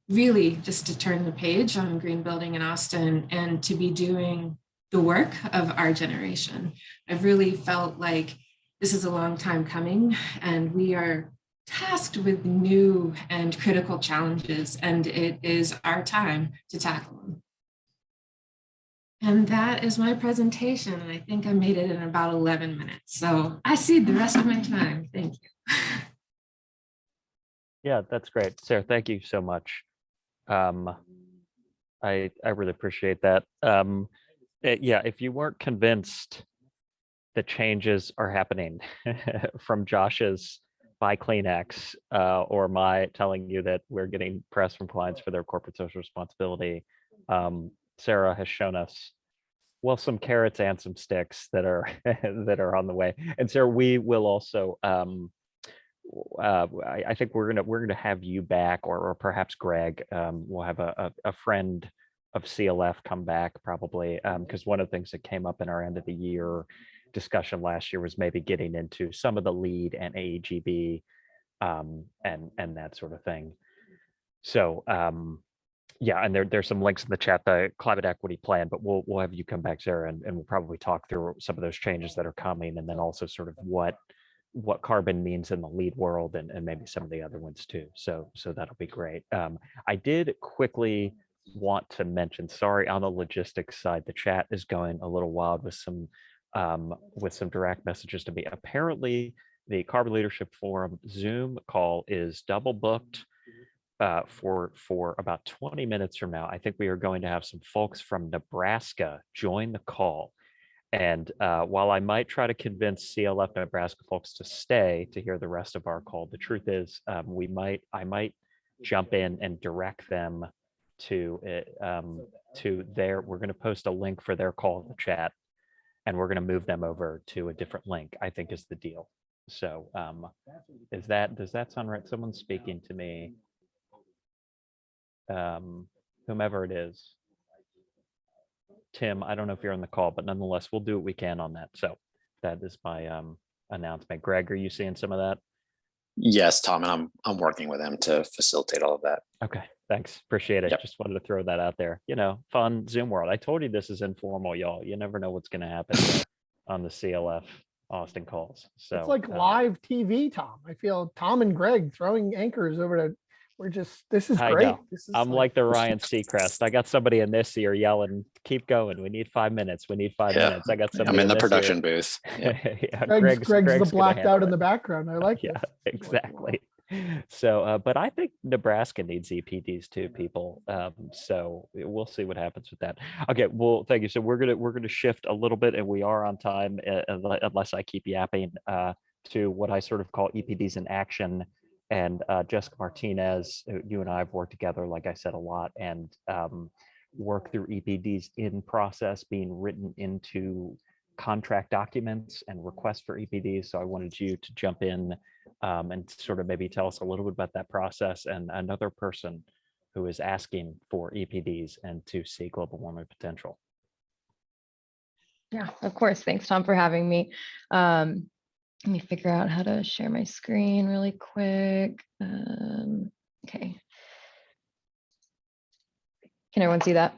Really just to turn the page on green building in Austin and to be doing the work of our generation. I've really felt like this is a long time coming, and we are tasked with new and critical challenges, and it is our time to tackle them. And that is my presentation, and I think I made it in about 11 minutes. So I cede the rest of my time. Thank you. Yeah, that's great. Sarah, thank you so much. I really appreciate that. Yeah, if you weren't convinced the changes are happening from Josh's buy Kleenex or my telling you that we're getting press from clients for their corporate social responsibility, Sara has shown us, well, some carrots and some sticks that are that are on the way. And Sara, we will also I think we're gonna have you back, or perhaps Greg. We'll have a friend of CLF come back probably, because one of the things that came up in our end of the year discussion last year was maybe getting into some of the LEED and AEGB and that sort of thing. So yeah, and there's some links in the chat, the climate equity plan, but we'll have you come back, Sara, and we'll probably talk through some of those changes that are coming, and then also sort of what carbon means in the LEED world, and maybe some of the other ones too. So that'll be great. I did quickly want to mention, sorry, on the logistics side, the chat is going a little wild with some direct messages to me. Apparently, the Carbon Leadership Forum Zoom call is double booked for about 20 minutes from now. I think we are going to have some folks from Nebraska join the call. And while I might try to convince CLF Nebraska folks to stay to hear the rest of our call, the truth is I might jump in and direct them to their, we're going to post a link for their call in the chat. and we're going to move them over to a different link, I think is the deal. So does that sound right? Someone's speaking to me. Whomever it is. Tim, I don't know if you're on the call, but nonetheless, we'll do what we can on that. So that is my announcement. Greg, are you seeing some of that? Yes, Tom, and I'm working with him to facilitate all of that. Okay, thanks. Appreciate it. Yep. Just wanted to throw that out there. Fun Zoom world. I told you this is informal, y'all. You never know what's going to happen there on the CLF Austin calls. So It's like live TV, Tom. I feel Tom and Greg throwing anchors over to. This is I great. know. This is I'm like the Ryan Seacrest. I got somebody in this ear yelling, "Keep going. We need 5 minutes. We need 5 Yeah. minutes." I got somebody I'm in the this production ear. booth. Yeah. Yeah, Greg's the gonna blacked out handle in the it. background. I like Yeah, this. exactly. So, but I think Nebraska needs EPDs too, people. So we'll see what happens with that. Okay, well, thank you. So we're gonna shift a little bit, and we are on time, unless I keep yapping, to what I sort of call EPDs in action. And Jessica Martinez, you and I have worked together, like I said, a lot, and work through EPDs in process being written into contract documents and requests for EPDs. So I wanted you to jump in and sort of maybe tell us a little bit about that process, and another person who is asking for EPDs and to see global warming potential. Yeah, of course. Thanks, Tom, for having me. Let me figure out how to share my screen really quick. Okay. Can everyone see that?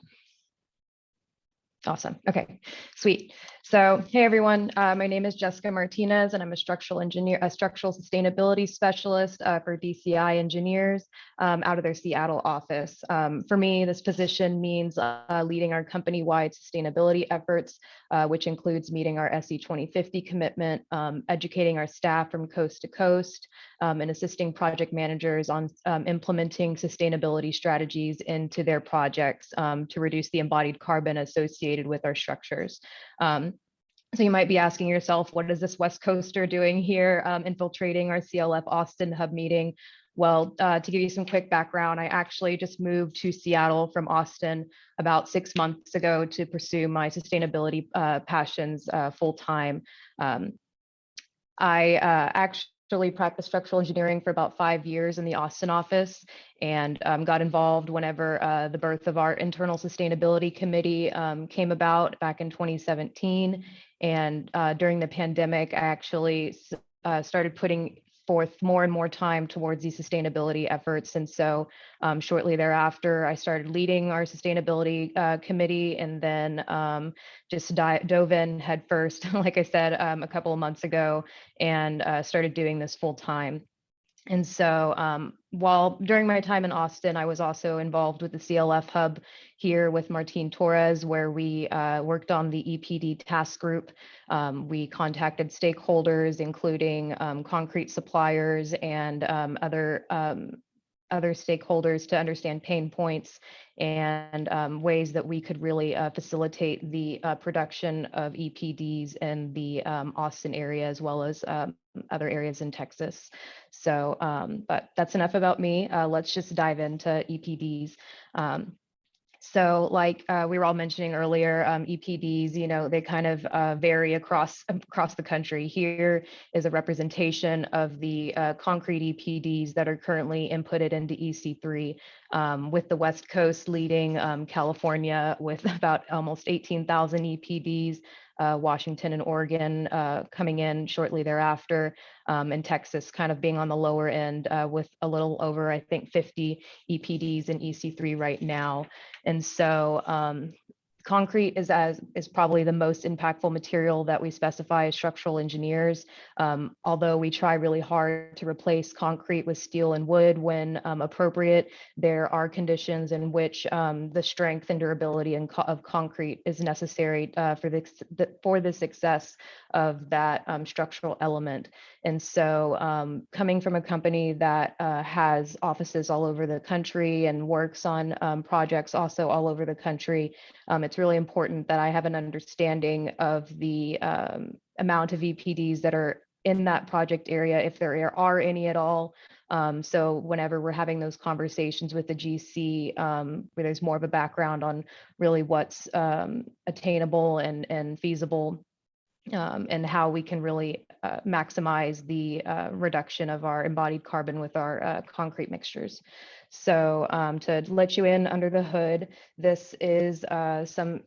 Awesome. Okay, sweet. So, hey everyone, my name is Jessica Martinez, and I'm a structural engineer, a structural sustainability specialist for DCI Engineers out of their Seattle office. For me, this position means leading our company-wide sustainability efforts, which includes meeting our SE 2050 commitment, educating our staff from coast to coast, and assisting project managers on implementing sustainability strategies into their projects to reduce the embodied carbon associated with our structures. So you might be asking yourself, what is this West Coaster doing here infiltrating our CLF Austin hub meeting? Well, to give you some quick background, I actually just moved to Seattle from Austin about 6 months ago to pursue my sustainability passions full time. I actually practiced structural engineering for about 5 years in the Austin office, and got involved whenever the birth of our internal sustainability committee came about back in 2017. And during the pandemic, I actually started putting forth more and more time towards these sustainability efforts. And so shortly thereafter, I started leading our sustainability committee, and then just dove in head first, like I said, a couple of months ago, and started doing this full time. And so while during my time in Austin, I was also involved with the CLF hub here with Martin Torres, where we worked on the EPD task group. We contacted stakeholders, including concrete suppliers and other stakeholders, to understand pain points and ways that we could really facilitate the production of EPDs in the Austin area, as well as other areas in Texas. So, but that's enough about me. Let's just dive into EPDs. So like we were all mentioning earlier, EPDs, they kind of vary across the country. Here is a representation of the concrete EPDs that are currently inputted into EC3, with the West Coast leading California with about almost 18,000 EPDs, Washington and Oregon coming in shortly thereafter, and Texas kind of being on the lower end with a little over, I think, 50 EPDs in EC3 right now. And so concrete is probably the most impactful material that we specify as structural engineers. Although we try really hard to replace concrete with steel and wood when appropriate, there are conditions in which the strength and durability of concrete is necessary for the success of that structural element. And so coming from a company that has offices all over the country and works on projects also all over the country, it's really important that I have an understanding of the amount of EPDs that are in that project area, if there are any at all. So whenever we're having those conversations with the GC, where there's more of a background on really what's attainable and feasible and how we can really maximize the reduction of our embodied carbon with our concrete mixtures. So to let you in under the hood, this is some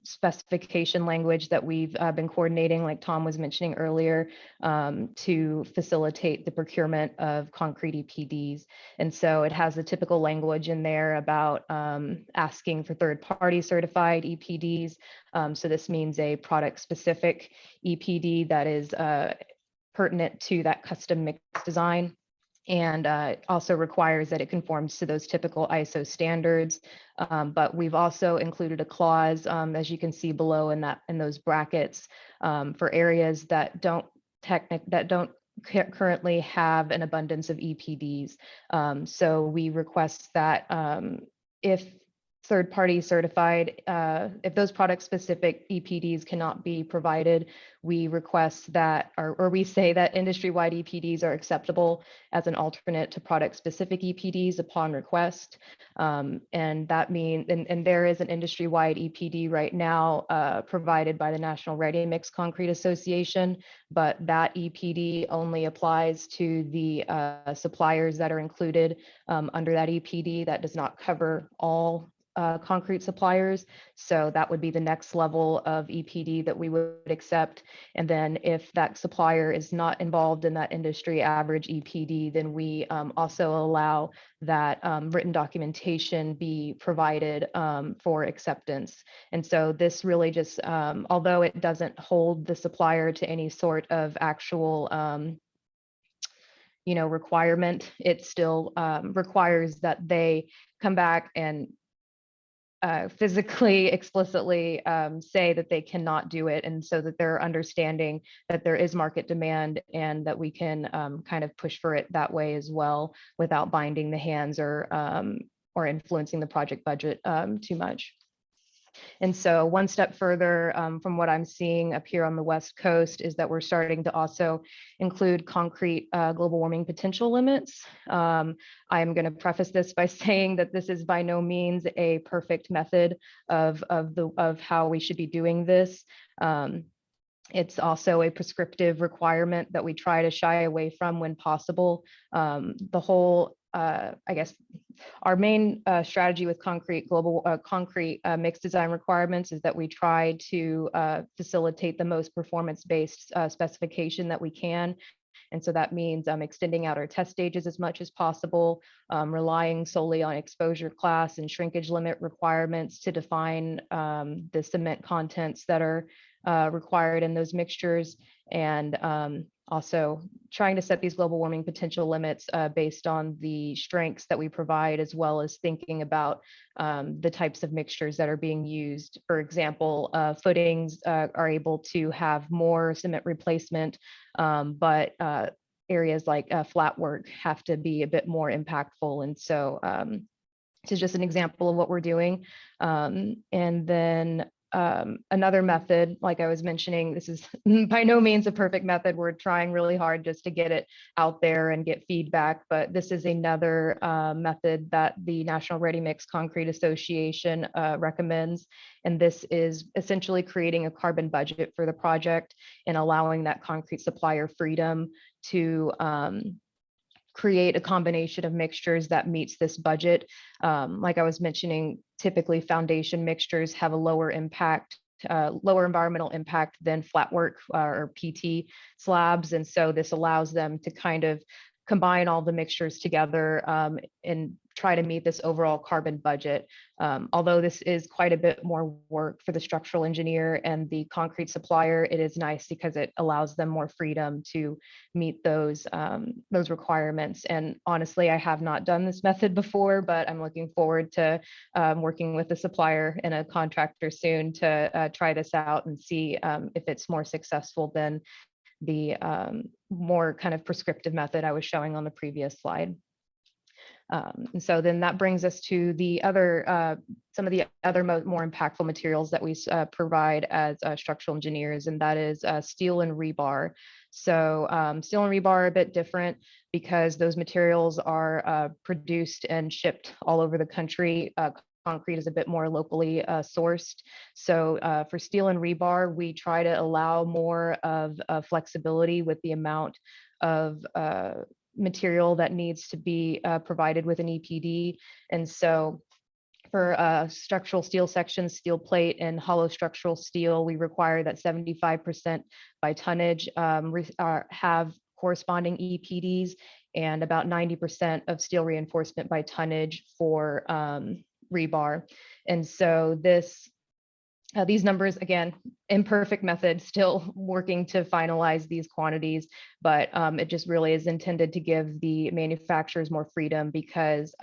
specification language that we've been coordinating, like Tom was mentioning earlier, to facilitate the procurement of concrete EPDs. And so it has the typical language in there about asking for third-party certified EPDs. So this means a product-specific EPD that is pertinent to that custom mix design. And also requires that it conforms to those typical ISO standards. But we've also included a clause, as you can see below in those brackets, for areas that don't currently have an abundance of EPDs. So we request that if third-party certified, if those product-specific EPDs cannot be provided, we request that, or we say that industry-wide EPDs are acceptable as an alternate to product-specific EPDs upon request. And that means, and there is an industry-wide EPD right now provided by the National Ready Mix Concrete Association, but that EPD only applies to the suppliers that are included under that EPD. That does not cover all concrete suppliers. So that would be the next level of EPD that we would accept. And then if that supplier is not involved in that industry average EPD, then we also allow that written documentation be provided for acceptance. And so this really just, although it doesn't hold the supplier to any sort of actual requirement, it still requires that they come back and physically, explicitly say that they cannot do it, and so that they're understanding that there is market demand and that we can kind of push for it that way as well, without binding the hands or influencing the project budget too much. And so one step further from what I'm seeing up here on the West Coast is that we're starting to also include concrete global warming potential limits. I'm going to preface this by saying that this is by no means a perfect method of how we should be doing this. It's also a prescriptive requirement that we try to shy away from when possible. The whole, I guess, our main strategy with concrete mixed design requirements is that we try to facilitate the most performance-based specification that we can. And so that means extending out our test stages as much as possible, relying solely on exposure class and shrinkage limit requirements to define the cement contents that are required in those mixtures, and also trying to set these global warming potential limits based on the strengths that we provide, as well as thinking about the types of mixtures that are being used. For example, footings are able to have more cement replacement, but areas like flat work have to be a bit more impactful. And so this is just an example of what we're doing. And then another method, like I was mentioning, this is by no means a perfect method. We're trying really hard just to get it out there and get feedback, but this is another method that the National Ready Mix Concrete Association recommends. And this is essentially creating a carbon budget for the project and allowing that concrete supplier freedom to create a combination of mixtures that meets this budget. Like I was mentioning, typically foundation mixtures have a lower impact, lower environmental impact than flat work or PT slabs. And so this allows them to kind of combine all the mixtures together and try to meet this overall carbon budget. Although this is quite a bit more work for the structural engineer and the concrete supplier, it is nice because it allows them more freedom to meet those requirements. And honestly, I have not done this method before, but I'm looking forward to working with the supplier and a contractor soon to try this out and see if it's more successful than the more kind of prescriptive method I was showing on the previous slide. And so then that brings us to the other, some of the other more impactful materials that we provide as structural engineers, and that is steel and rebar. So steel and rebar are a bit different because those materials are produced and shipped all over the country. concrete is a bit more locally sourced. So for steel and rebar, we try to allow more of flexibility with the amount of material that needs to be provided with an EPD. And so for structural steel sections, steel plate, and hollow structural steel, we require that 75% by tonnage have corresponding EPDs, and about 90% of steel reinforcement by tonnage for rebar. And so these numbers, again, imperfect method, still working to finalize these quantities, but it just really is intended to give the manufacturers more freedom, because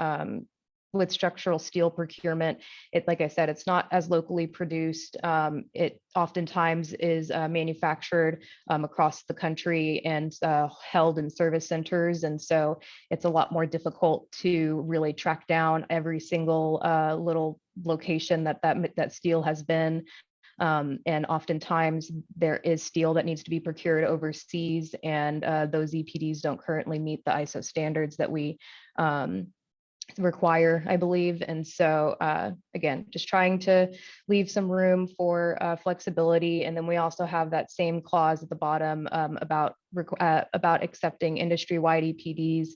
with structural steel procurement, like I said, it's not as locally produced. It oftentimes is manufactured across the country and held in service centers. And so it's a lot more difficult to really track down every single little location that steel has been. And oftentimes there is steel that needs to be procured overseas, and those EPDs don't currently meet the ISO standards that we require, I believe. And so again, just trying to leave some room for flexibility. And then we also have that same clause at the bottom about accepting industry-wide EPDs,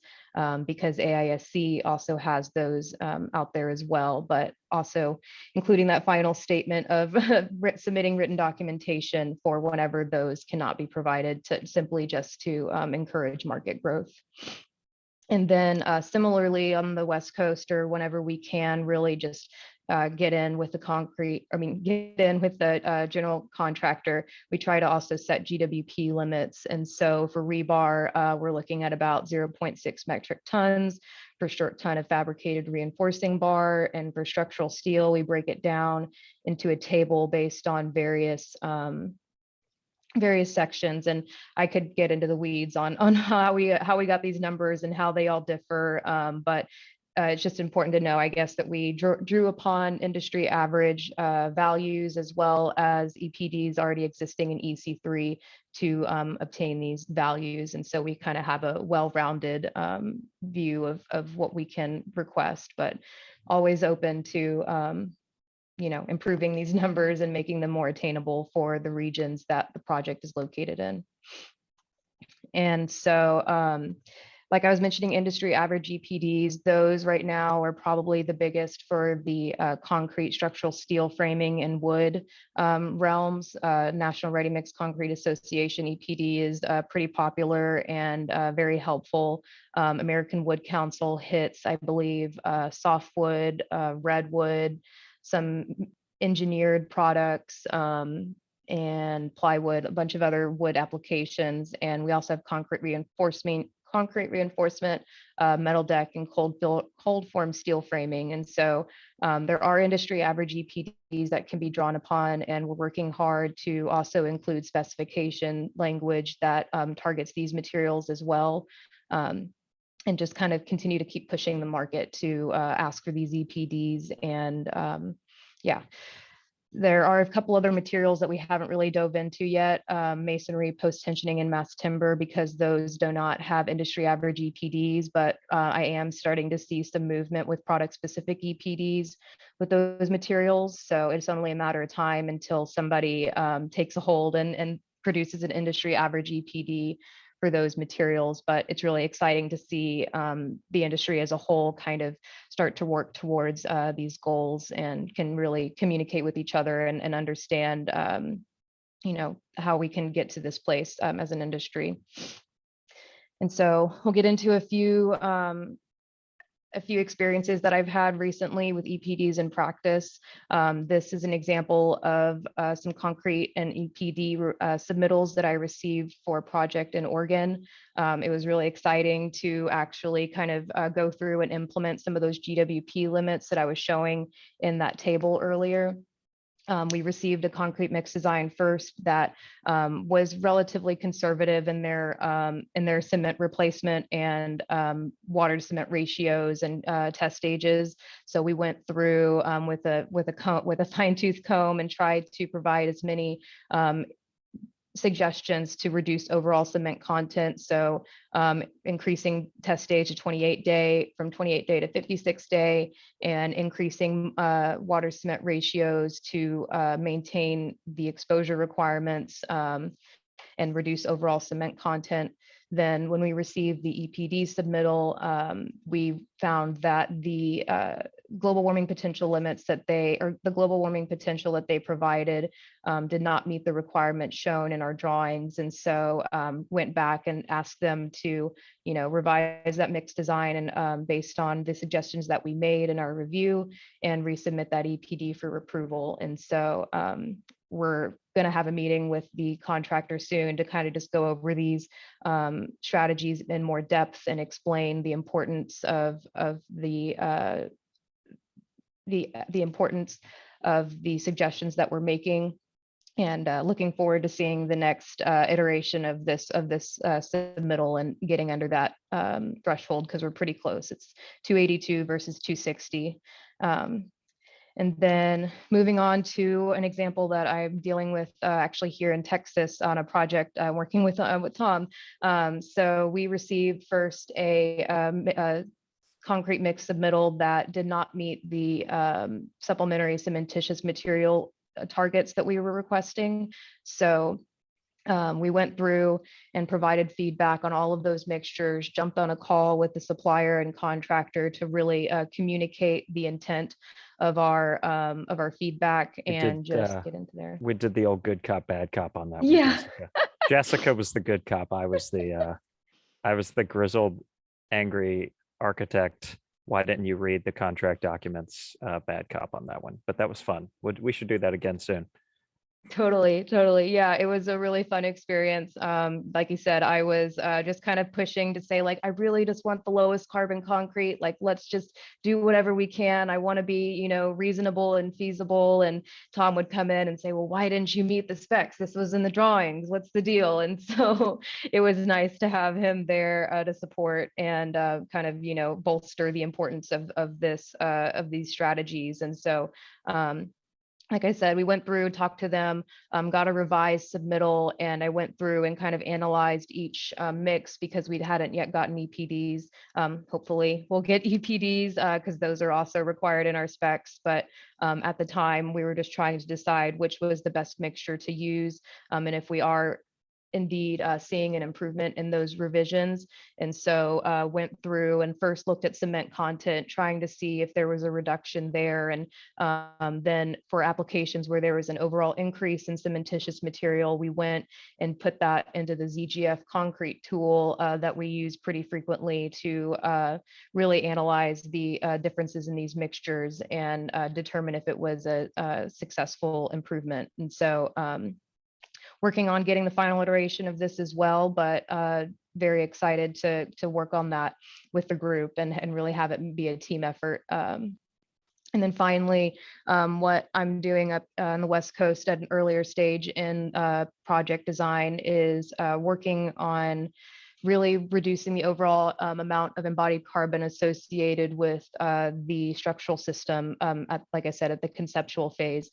because AISC also has those out there as well, but also including that final statement of submitting written documentation for whenever those cannot be provided, to simply just to encourage market growth. And then similarly on the West Coast, or whenever we can, really just get in with the general contractor, we try to also set GWP limits. And so for rebar, we're looking at about 0.6 metric tons per short ton of fabricated reinforcing bar. And for structural steel, we break it down into a table based on various sections, and I could get into the weeds on how we got these numbers and how they all differ, but it's just important to know, I guess, that we drew upon industry average values, as well as EPDs already existing in EC3 to obtain these values. And so we kind of have a well-rounded view of what we can request, but always open to improving these numbers and making them more attainable for the regions that the project is located in. And so, like I was mentioning, industry average EPDs, those right now are probably the biggest for the concrete, structural steel framing, and wood realms. National Ready Mix Concrete Association EPD is pretty popular and very helpful. American Wood Council hits, I believe, softwood, redwood, some engineered products, and plywood, a bunch of other wood applications. And we also have concrete reinforcement, metal deck, and cold form steel framing. And so there are industry average EPDs that can be drawn upon, and we're working hard to also include specification language that targets these materials as well. And just kind of continue to keep pushing the market to ask for these EPDs. And yeah, there are a couple other materials that we haven't really dove into yet, masonry, post-tensioning, and mass timber, because those do not have industry average EPDs, but I am starting to see some movement with product-specific EPDs with those materials. So it's only a matter of time until somebody takes a hold and produces an industry average EPD for those materials. But it's really exciting to see the industry as a whole kind of start to work towards these goals, and can really communicate with each other and understand how we can get to this place as an industry. And so we'll get into a few experiences that I've had recently with EPDs in practice. This is an example of some concrete and EPD submittals that I received for a project in Oregon. It was really exciting to actually kind of go through and implement some of those GWP limits that I was showing in that table earlier. We received a concrete mix design first that was relatively conservative in their cement replacement and water to cement ratios and test stages. So we went through with a fine tooth comb and tried to provide as many suggestions to reduce overall cement content. So increasing test stage to 28-day, from 28-day to 56-day, and increasing water cement ratios to maintain the exposure requirements and reduce overall cement content. Then when we received the EPD submittal, we found that the global warming potential limits that the global warming potential that they provided did not meet the requirements shown in our drawings. And so went back and asked them to, revise that mix design and based on the suggestions that we made in our review, and resubmit that EPD for approval. And so we're going to have a meeting with the contractor soon to kind of just go over these strategies in more depth and explain the importance of the importance of the suggestions that we're making, and looking forward to seeing the next iteration of this submittal and getting under that threshold, because we're pretty close. It's 282 versus 260. And then moving on to an example that I'm dealing with actually here in Texas on a project working with Tom. So we received first a concrete mix submittal that did not meet the supplementary cementitious material targets that we were requesting. So we went through and provided feedback on all of those mixtures, jumped on a call with the supplier and contractor to really communicate the intent of our feedback, and just get into there. We did the old good cop, bad cop on that one, Yeah. Jessica. Jessica was the good cop. I was the grizzled, angry architect. Why didn't you read the contract documents? Bad cop on that one, but that was fun. We should do that again soon. Totally. Yeah, it was a really fun experience. Like you said, I was just kind of pushing to say, like, I really just want the lowest carbon concrete. Like, let's just do whatever we can. I want to be, reasonable and feasible. And Tom would come in and say, well, why didn't you meet the specs? This was in the drawings. What's the deal? And so it was nice to have him there to support and kind of, bolster the importance of these strategies. And so like I said, we went through, talked to them, got a revised submittal, and I went through and kind of analyzed each mix, because we hadn't yet gotten EPDs. Hopefully we'll get EPDs because those are also required in our specs. But at the time, we were just trying to decide which was the best mixture to use. And if we are indeed seeing an improvement in those revisions. And so went through and first looked at cement content, trying to see if there was a reduction there. And then for applications where there was an overall increase in cementitious material, we went and put that into the ZGF concrete tool that we use pretty frequently to really analyze the differences in these mixtures and determine if it was a successful improvement. And so working on getting the final iteration of this as well, but very excited to work on that with the group and really have it be a team effort. And then finally, what I'm doing up on the West Coast at an earlier stage in project design is working on really reducing the overall amount of embodied carbon associated with the structural system, like I said, at the conceptual phase.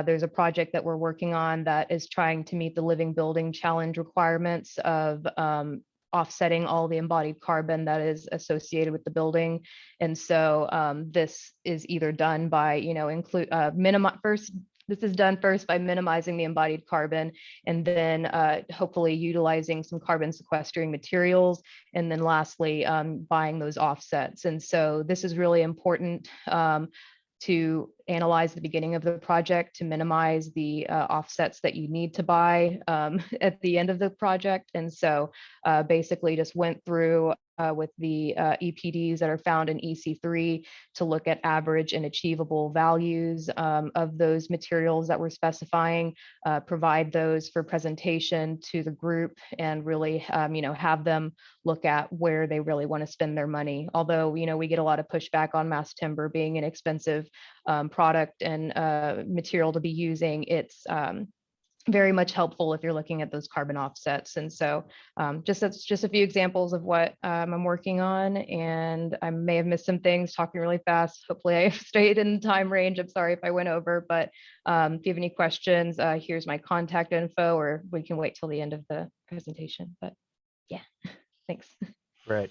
There's a project that we're working on that is trying to meet the living building challenge requirements of offsetting all the embodied carbon that is associated with the building. And so this is either done by, this is done first by minimizing the embodied carbon, and then hopefully utilizing some carbon sequestering materials, and then lastly, buying those offsets. And so this is really important to analyze the beginning of the project to minimize the offsets that you need to buy at the end of the project. And so basically just went through with the EPDs that are found in EC3 to look at average and achievable values of those materials that we're specifying, provide those for presentation to the group, and really have them look at where they really want to spend their money. Although we get a lot of pushback on mass timber being an expensive product and material to be using, it's very much helpful if you're looking at those carbon offsets. And so that's just a few examples of what I'm working on. And I may have missed some things talking really fast. Hopefully I stayed in the time range. I'm sorry if I went over, but if you have any questions, here's my contact info, or we can wait till the end of the presentation. But yeah, thanks. Great.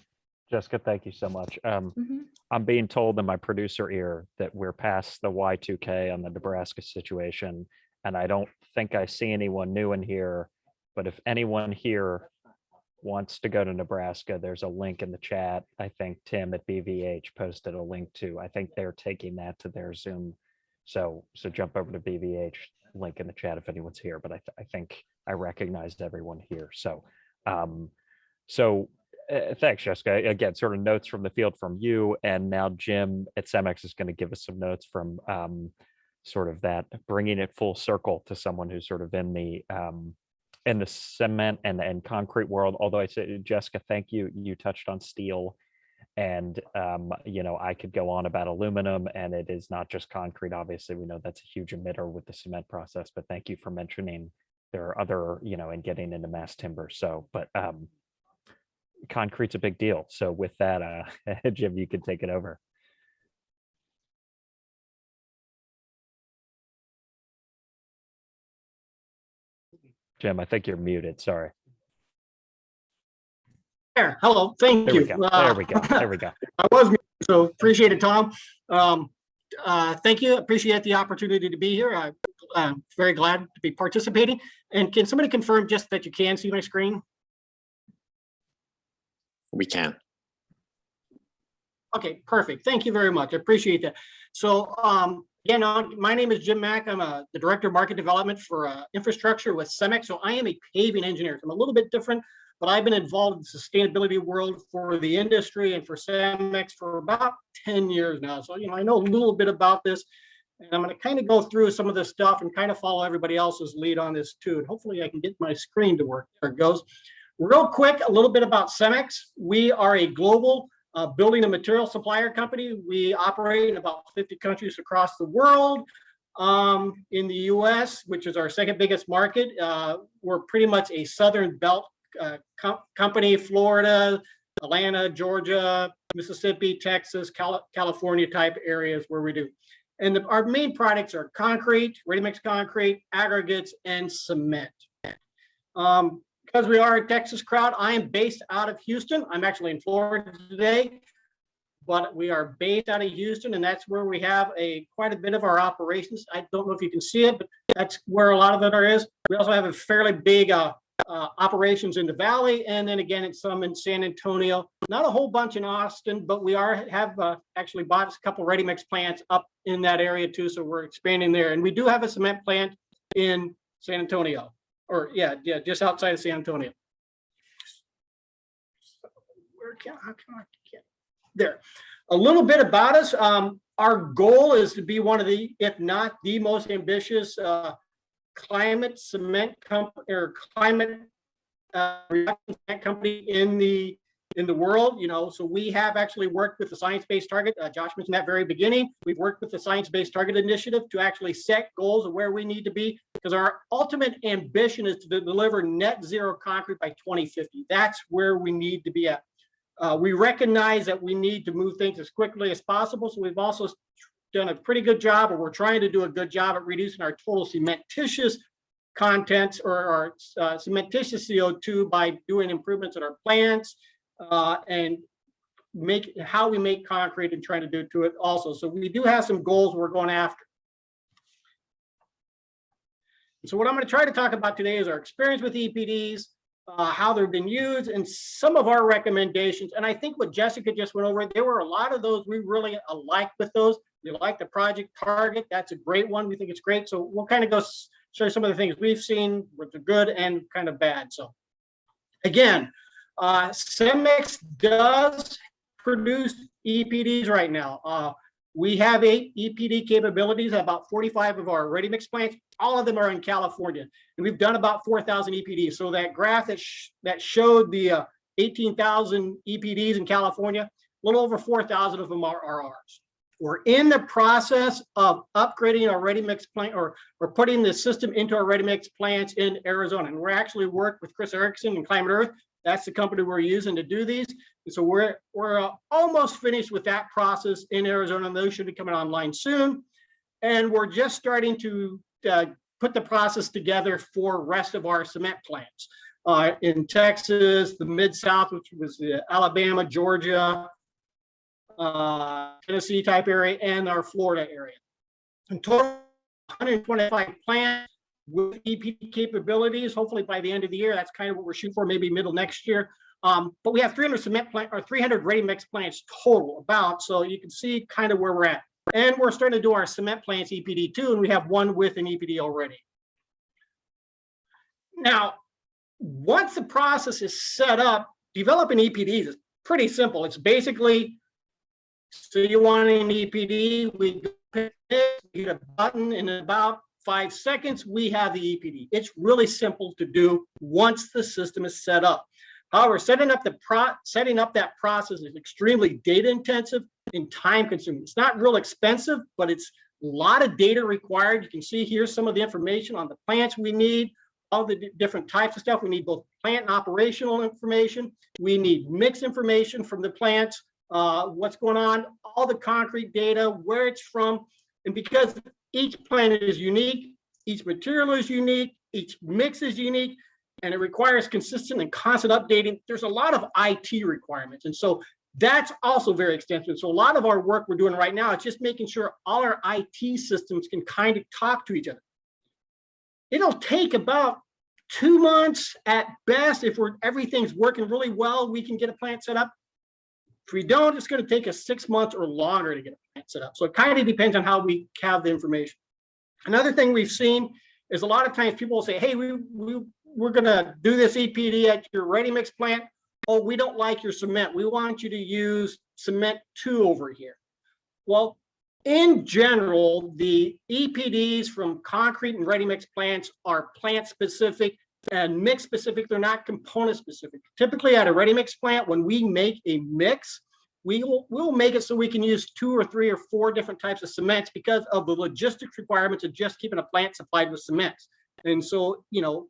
Jessica, thank you so much. I'm being told in my producer ear that we're past the Y2K on the Nebraska situation. And I don't think I see anyone new in here, but if anyone here wants to go to Nebraska, there's a link in the chat. I think Tim at BVH posted a link to, I think they're taking that to their Zoom. So jump over to BVH, link in the chat if anyone's here, but I think I recognized everyone here. So, thanks, Jessica. Again, sort of notes from the field from you, and now Jim at Cemex is going to give us some notes from sort of that, bringing it full circle to someone who's sort of in the cement and concrete world. Although I said, Jessica, thank you. You touched on steel, and I could go on about aluminum, and it is not just concrete. Obviously, we know that's a huge emitter with the cement process, but thank you for mentioning there are other, and getting into mass timber. So, but concrete's a big deal. So with that, Jim, you can take it over. Jim, I think you're muted. Sorry. There. Hello. Thank There you. we go. There we go. There we go. I was muted, so appreciate it, Tom. Thank you. Appreciate the opportunity to be here. I'm very glad to be participating. And can somebody confirm just that you can see my screen? We can. Okay, perfect. Thank you very much. I appreciate that. So again, my name is Jim Mack. I'm the Director of Market Development for Infrastructure with Cemex. So I am a paving engineer. So I'm a little bit different, but I've been involved in the sustainability world for the industry and for Cemex for about 10 years now. So, I know a little bit about this, and I'm going to kind of go through some of this stuff and kind of follow everybody else's lead on this too. And hopefully I can get my screen to work. There it goes. Real quick, a little bit about Cemex. We are a global building and material supplier company. We operate in about 50 countries across the world. In the US, which is our second biggest market, we're pretty much a Southern Belt company. Florida, Atlanta, Georgia, Mississippi, Texas, California type areas where we do. And our main products are concrete, ready-mix concrete, aggregates, and cement. Because we are a Texas crowd, I am based out of Houston. I'm actually in Florida today, but we are based out of Houston, and that's where we have quite a bit of our operations. I don't know if you can see it, but that's where a lot of it is. We also have a fairly big operations in the Valley, and then again, it's some in San Antonio. Not a whole bunch in Austin, but we have actually bought a couple ready-mix plants up in that area too, so we're expanding there. And we do have a cement plant in San Antonio. Or just outside of San Antonio. How can I get there? A little bit about us. Our goal is to be one of the, if not the most ambitious climate cement company or climate reduction cement company in the world. So we have actually worked with the science-based target. Josh mentioned that very beginning. We've worked with the science-based target initiative to actually set goals of where we need to be, because our ultimate ambition is to deliver net zero concrete by 2050. That's where we need to be at. We recognize that we need to move things as quickly as possible. So we've also done a pretty good job, or we're trying to do a good job at reducing our total cementitious contents or our cementitious CO2 by doing improvements in our plants, and how we make concrete and trying to do to it also. So we do have some goals we're going after. So what I'm going to try to talk about today is our experience with EPDs, how they've been used, and some of our recommendations. And I think what Jessica just went over, there were a lot of those we really like with those. We like the Project Target. That's a great one. We think it's great. So we'll kind of go show some of the things we've seen, which are good and kind of bad. So again, Cemex does produce EPDs right now. We have 8 EPD capabilities, about 45 of our ready-mix plants. All of them are in California, and we've done about 4,000 EPDs. So that graph that showed the 18,000 EPDs in California, a little over 4,000 of them are ours. We're in the process of upgrading our ready-mix plant, or putting the system into our ready-mix plants in Arizona. And we're actually worked with Chris Erickson and Climate Earth. That's the company we're using to do these. And so we're almost finished with that process in Arizona, and those should be coming online soon. And we're just starting to put the process together for rest of our cement plants in Texas, the Mid-South, which was Alabama, Georgia, Tennessee type area, and our Florida area. In total, 125 plants with EPD capabilities. Hopefully by the end of the year, that's kind of what we're shooting for, maybe middle next year. But we have 300 cement plant or 300 ready-mix plants total about, so you can see kind of where we're at. And we're starting to do our cement plants EPD too, and we have one with an EPD already. Now, once the process is set up, developing EPDs is pretty simple. It's basically, so you want an EPD, we hit a button, in about 5 seconds, we have the EPD. It's really simple to do once the system is set up. However, setting up that process is extremely data intensive and time consuming. It's not real expensive, but it's a lot of data required. You can see here some of the information on the plants we need, all the different types of stuff. We need both plant and operational information. We need mix information from the plants, what's going on, all the concrete data, where it's from. And because each plant is unique, each material is unique, each mix is unique, and it requires consistent and constant updating, there's a lot of IT requirements. And so that's also very extensive. So a lot of our work we're doing right now is just making sure all our IT systems can kind of talk to each other. It'll take about 2 months at best. If everything's working really well, we can get a plant set up. If we don't, it's going to take us 6 months or longer to get a plant set up. So it kind of depends on how we have the information. Another thing we've seen is a lot of times people will say, hey, we're going to do this EPD at your ready-mix plant. Oh, we don't like your cement. We want you to use cement 2 over here. Well, in general, the EPDs from concrete and ready-mix plants are plant-specific and mix-specific. They're not component-specific. Typically, at a ready-mix plant, when we make a mix, we'll make it so we can use 2 or 3 or 4 different types of cements because of the logistics requirements of just keeping a plant supplied with cements. And so, you know,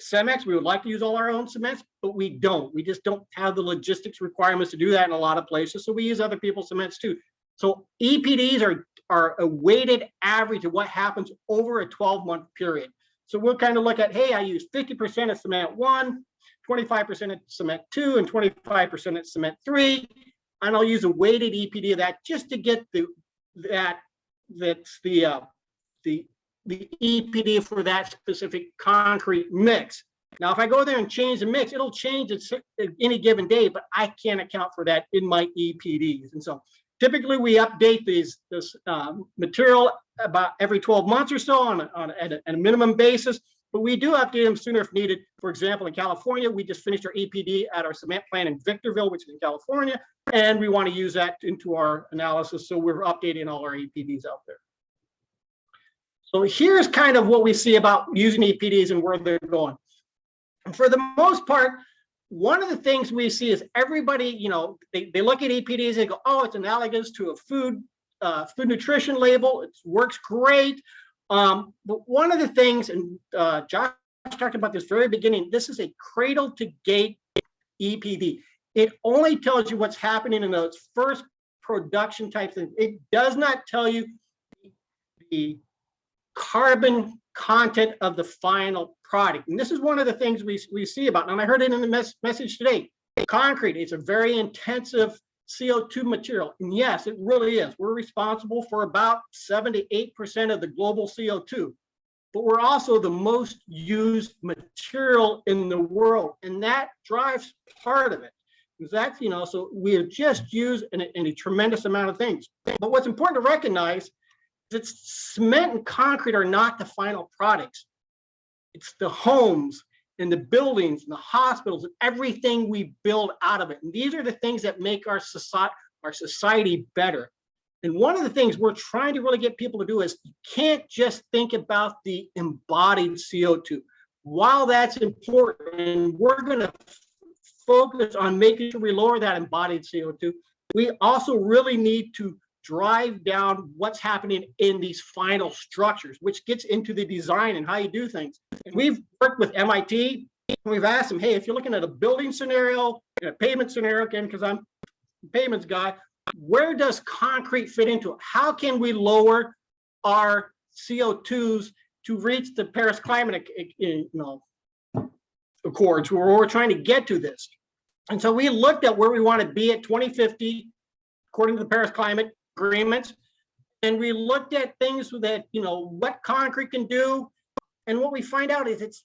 Cemex, we would like to use all our own cements, but we don't. We just don't have the logistics requirements to do that in a lot of places. So we use other people's cements too. So EPDs are a weighted average of what happens over a 12-month period. So we'll kind of look at, hey, I use 50% of cement 1, 25% of cement 2, and 25% of cement 3. And I'll use a weighted EPD of that just to get the EPD for that specific concrete mix. Now, if I go there and change the mix, it'll change at any given day, but I can't account for that in my EPDs. And so typically we update this material about every 12 months or so at a minimum basis, but we do update them sooner if needed. For example, in California, we just finished our EPD at our cement plant in Victorville, which is in California, and we want to use that into our analysis. So we're updating all our EPDs out there. So here's kind of what we see about using EPDs and where they're going. And for the most part, one of the things we see is everybody, you know, they look at EPDs and they go, oh, it's analogous to a food nutrition label. It works great. But one of the things, and Josh talked about this very beginning, this is a cradle to gate EPD. It only tells you what's happening in those first production type things. It does not tell you the carbon content of the final product. And this is one of the things we see about, and I heard it in the message today. Concrete is a very intensive CO2 material. And yes, it really is. We're responsible for about 7 to 8% of the global CO2, but we're also the most used material in the world. And that drives part of it. That's, you know, so we are just used in a tremendous amount of things. But what's important to recognize that cement and concrete are not the final products. It's the homes and the buildings and the hospitals and everything we build out of it. And these are the things that make our society better. And one of the things we're trying to really get people to do is you can't just think about the embodied CO2. While that's important, and we're going to focus on making sure we lower that embodied CO2, we also really need to drive down what's happening in these final structures, which gets into the design and how you do things. And we've worked with MIT, and we've asked them, hey, if you're looking at a building scenario, and a pavement scenario, again, because I'm a payments guy, where does concrete fit into it? How can we lower our CO2s to reach the Paris Climate Accords, where we're trying to get to this? And so we looked at where we want to be at 2050, according to the Paris Climate Agreements. And we looked at things that, what concrete can do. And what we find out is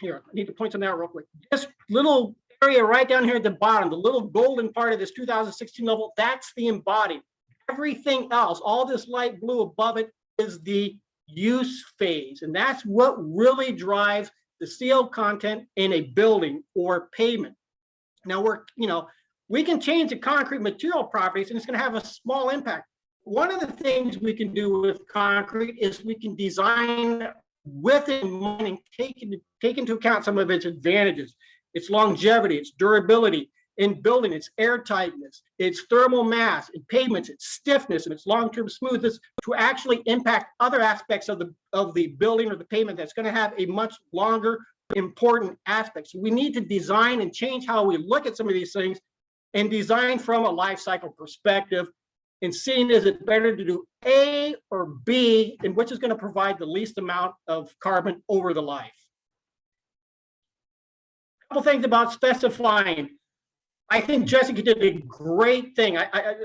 here, I need to point something out real quick. This little area right down here at the bottom, the little golden part of this 2016 level, that's the embodied. Everything else, all this light blue above it, is the use phase. And that's what really drives the CO content in a building or pavement. Now we can change the concrete material properties and it's going to have a small impact. One of the things we can do with concrete is we can design with it in mind and take into account some of its advantages, its longevity, its durability. In building, its airtightness, its thermal mass, in pavements, its stiffness, and its long-term smoothness to actually impact other aspects of the building or the pavement that's going to have a much longer important aspect. So we need to design and change how we look at some of these things and design from a life cycle perspective and seeing, is it better to do A or B, and which is going to provide the least amount of carbon over the life. A couple things about specifying. I think Jessica did a great thing.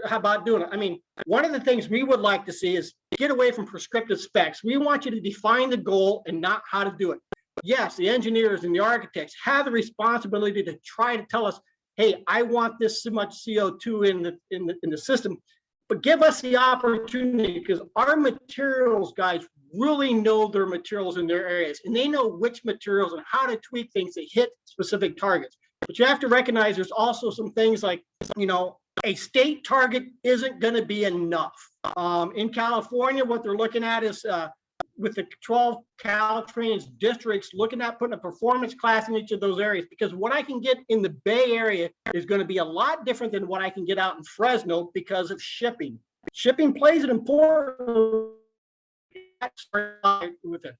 How about doing it? I mean, one of the things we would like to see is get away from prescriptive specs. We want you to define the goal and not how to do it. Yes, the engineers and the architects have the responsibility to try to tell us, hey, I want this so much CO2 in the system, but give us the opportunity, because our materials guys really know their materials in their areas, and they know which materials and how to tweak things to hit specific targets. But you have to recognize there's also some things like, a state target isn't going to be enough. In California, what they're looking at is with the 12 Caltrans districts, looking at putting a performance class in each of those areas, because what I can get in the Bay Area is going to be a lot different than what I can get out in Fresno because of shipping. Shipping plays an important with it.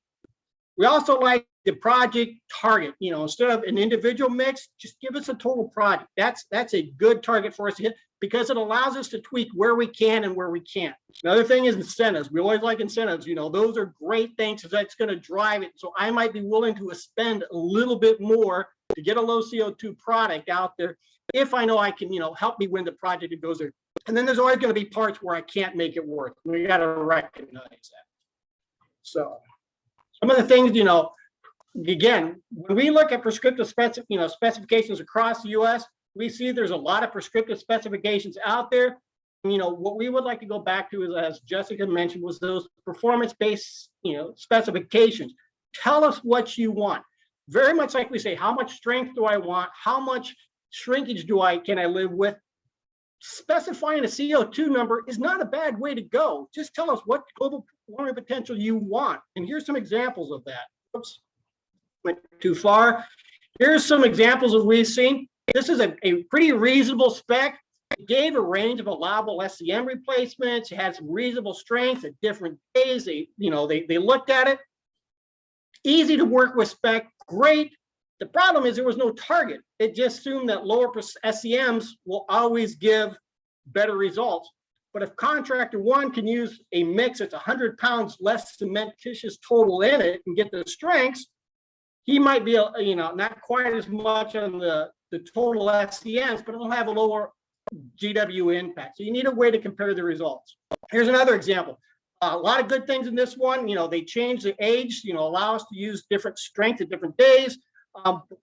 We also like the project target, instead of an individual mix, just give us a total project. That's a good target for us to hit, because it allows us to tweak where we can and where we can't. Another thing is incentives. We always like incentives. Those are great things because that's going to drive it. So I might be willing to spend a little bit more to get a low CO2 product out there if I know I can, help me win the project that goes there. And then there's always going to be parts where I can't make it work. We got to recognize that. So some of the things, again, when we look at prescriptive specifications across the U.S., we see there's a lot of prescriptive specifications out there. What we would like to go back to is, as Jessica mentioned, was those performance-based, specifications. Tell us what you want. Very much like we say, how much strength do I want? How much shrinkage can I live with? Specifying a CO2 number is not a bad way to go. Just tell us what global warming potential you want. And here's some examples of that. Oops, went too far. Here's some examples of we've seen. This is a pretty reasonable spec. It gave a range of allowable SCM replacements. It had some reasonable strength at different days. They looked at it. Easy to work with spec, great. The problem is there was no target. It just assumed that lower SCMs will always give better results. But if contractor one can use a mix that's 100 pounds less cementitious total in it and get the strengths, he might be, not quite as much on the total SCMs, but it'll have a lower GW impact. So you need a way to compare the results. Here's another example. A lot of good things in this one. They changed the age, allow us to use different strength at different days.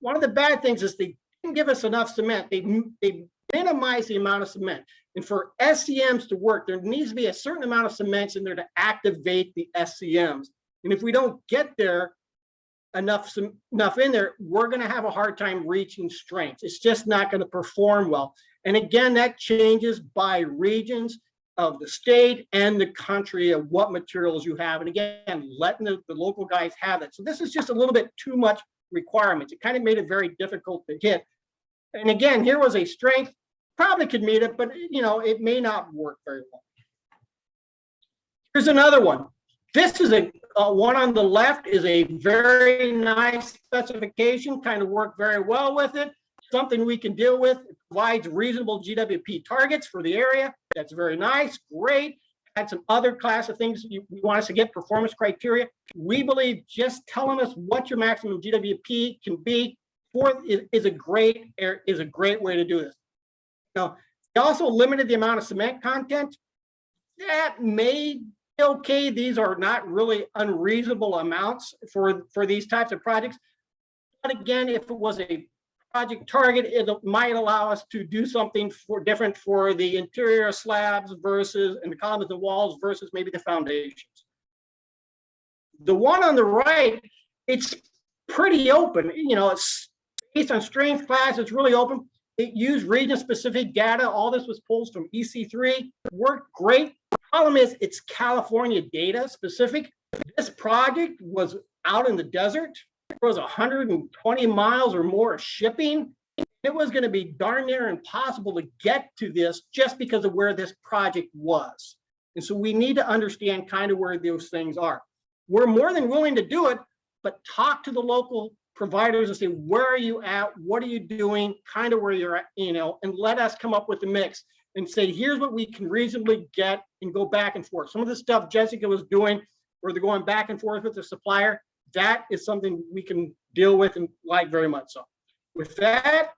One of the bad things is they didn't give us enough cement. They minimize the amount of cement. And for SCMs to work, there needs to be a certain amount of cements in there to activate the SCMs. And if we don't get there enough in there, we're going to have a hard time reaching strength. It's just not going to perform well. And again, that changes by regions of the state and the country of what materials you have. And again, letting the local guys have it. So this is just a little bit too much requirements. It kind of made it very difficult to hit. And again, here was a strength, probably could meet it, but it may not work very well. Here's another one. This is a one on the left is a very nice specification, kind of worked very well with it. Something we can deal with. It provides reasonable GWP targets for the area. That's very nice, great. Had some other class of things you want us to get performance criteria. We believe just telling us what your maximum GWP can be is a great way to do this. Now, they also limited the amount of cement content. That may be okay. These are not really unreasonable amounts for these types of projects. But again, if it was a project target, it might allow us to do something different for the interior slabs versus and the columns and walls versus maybe the foundations. The one on the right, it's pretty open. You know, it's based on strength class. It's really open. It used region-specific data. All this was pulled from EC3. Worked great. Problem is, it's California data specific. This project was out in the desert. It was 120 miles or more of shipping. It was going to be darn near impossible to get to this just because of where this project was. And so we need to understand kind of where those things are. We're more than willing to do it, but talk to the local providers and say, where are you at? What are you doing? Kind of where you're at, you know, and let us come up with the mix and say, here's what we can reasonably get and go back and forth. Some of the stuff Jessica was doing where they're going back and forth with the supplier, that is something we can deal with and like very much so. With that,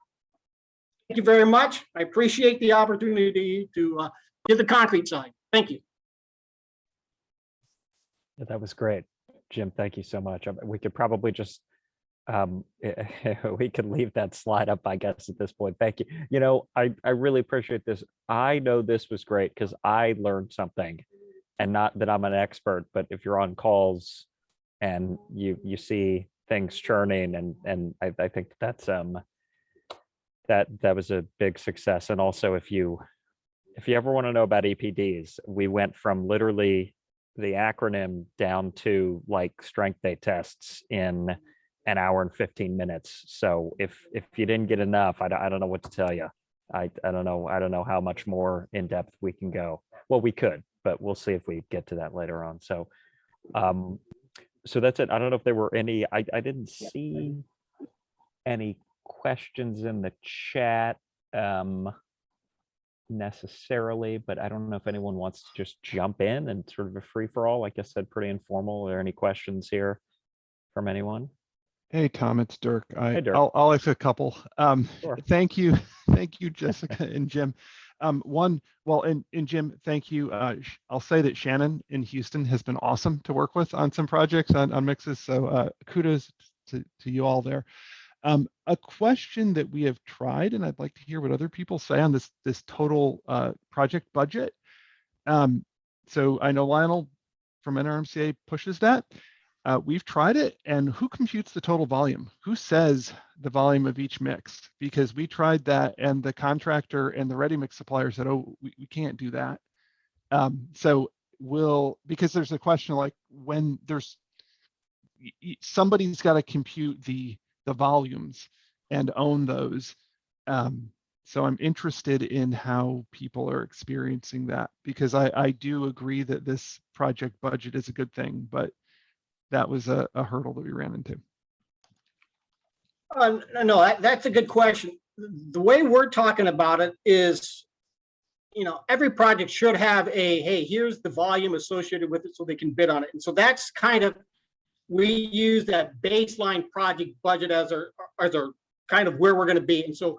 thank you very much. I appreciate the opportunity to get the concrete side. Thank you. Yeah, that was great, Jim. Thank you so much. We could probably just we could leave that slide up, I guess, at this point. Thank you. You know, I really appreciate this. I know this was great because I learned something, and not that I'm an expert, but if you're on calls and you see things churning, and I think that's that was a big success. And also, if you ever want to know about EPDs, we went from literally the acronym down to like strength day tests in an hour and 15 minutes. So if you didn't get enough, I don't know what to tell you. I don't know how much more in depth we can go. Well, we could, but we'll see if we get to that later on. So so that's it. I don't know if there were any, I didn't see any questions in the chat necessarily, but I don't know if anyone wants to just jump in and sort of a free for all. Like I said, pretty informal. Are there any questions here from anyone? Hey, Tom, it's Dirk. Hey, Dirk. I'll ask a couple. Sure. Thank you, Jessica and Jim. And Jim, thank you. I'll say that Shannon in Houston has been awesome to work with on some projects on mixes. So kudos to you all there. A question that we have tried, and I'd like to hear what other people say on this total project budget. So I know Lionel from NRMCA pushes that. We've tried it, and who computes the total volume? Who says the volume of each mix? Because we tried that, and the contractor and the ready mix supplier said, "Oh, we can't do that." So because there's a question like when somebody's got to compute the volumes and own those. So I'm interested in how people are experiencing that, because I do agree that this project budget is a good thing, but that was a hurdle that we ran into. No, that's a good question. The way we're talking about it is, you know, every project should have hey, here's the volume associated with it so they can bid on it. And so that's kind of, we use that baseline project budget as our kind of where we're going to be. And so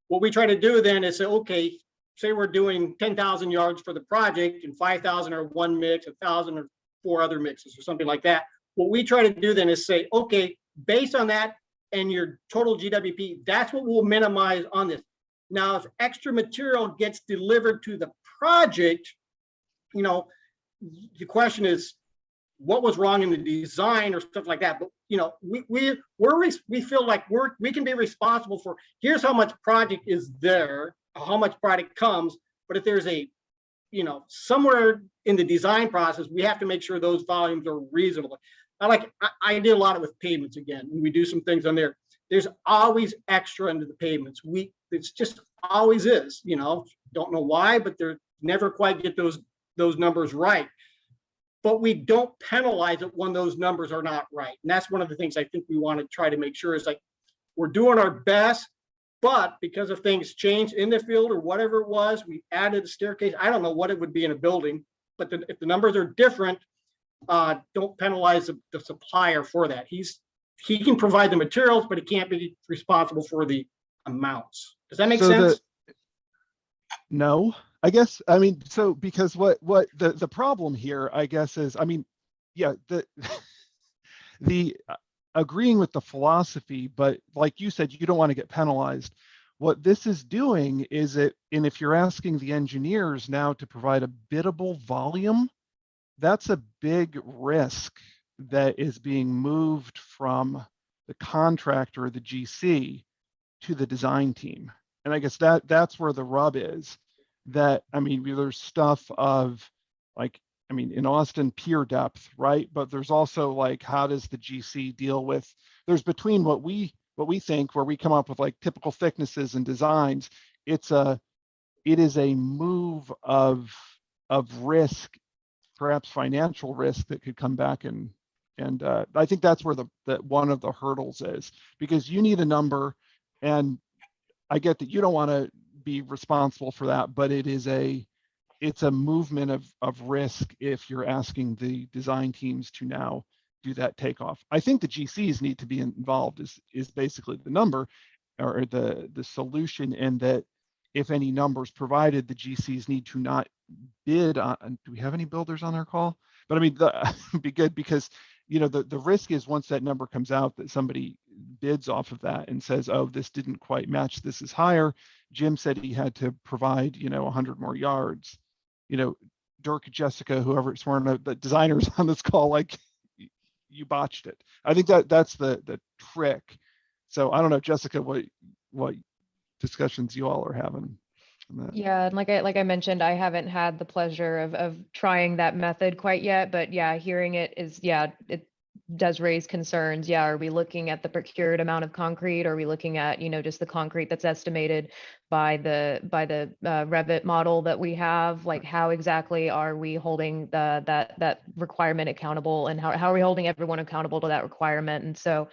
what we try to do then is say, okay, say we're doing 10,000 yards for the project and 5,000 are one mix, 1,000 or 4 other mixes or something like that. What we try to do then is say, okay, based on that and your total GWP, that's what we'll minimize on this. Now, if extra material gets delivered to the project, you know, the question is, what was wrong in the design or stuff like that? But you know, we feel like we can be responsible for, here's how much project is there, how much product comes. But if there's a, you know, somewhere in the design process, we have to make sure those volumes are reasonable. I did a lot of with pavements again, and we do some things on there. There's always extra under the pavements. It's just always is, you know, don't know why, but they're never quite get those numbers right. but we don't penalize it when those numbers are not right. And that's one of the things I think we want to try to make sure is like, we're doing our best, but because of things changed in the field or whatever it was, we added a staircase. I don't know what it would be in a building, but if the numbers are different, don't penalize the supplier for that. He can provide the materials, but he can't be responsible for the amounts. Does that make sense? No, I guess, I mean, so because what the problem here, I guess, is, I mean, yeah, the agreeing with the philosophy, but like you said, you don't want to get penalized. What this is doing is and if you're asking the engineers now to provide a biddable volume, that's a big risk that is being moved from the contractor, the GC, to the design team. And I guess that's where the rub is. That, I mean, there's stuff of like, I mean, in Austin, pier depth, right? But there's also like, how does the GC deal with, there's between what we think, where we come up with like typical thicknesses and designs, it is a move of risk, perhaps financial risk, that could come back and I think that's where that one of the hurdles is, because you need a number, and I get that you don't want to be responsible for that, but it's a movement of risk if you're asking the design teams to now do that takeoff. I think the GCs need to be involved is basically the number or the solution, and that if any numbers provided, the GCs need to not bid on. Do we have any builders on our call? But I mean, it'd be good, because you know, the risk is once that number comes out that somebody bids off of that and says, oh, this didn't quite match, this is higher. Jim said he had to provide, 100 more yards. Dirk, Jessica, whoever, it's one of the designers on this call, like, you botched it. I think that's the trick. So I don't know, Jessica, what discussions you all are having on that. Yeah, and like I mentioned, I haven't had the pleasure of trying that method quite yet, but yeah, hearing it it does raise concerns. Yeah, are we looking at the procured amount of concrete? Are we looking at, just the concrete that's estimated by the Revit model that we have? Like, how exactly are we holding that requirement accountable, and how are we holding everyone accountable to that requirement? And so,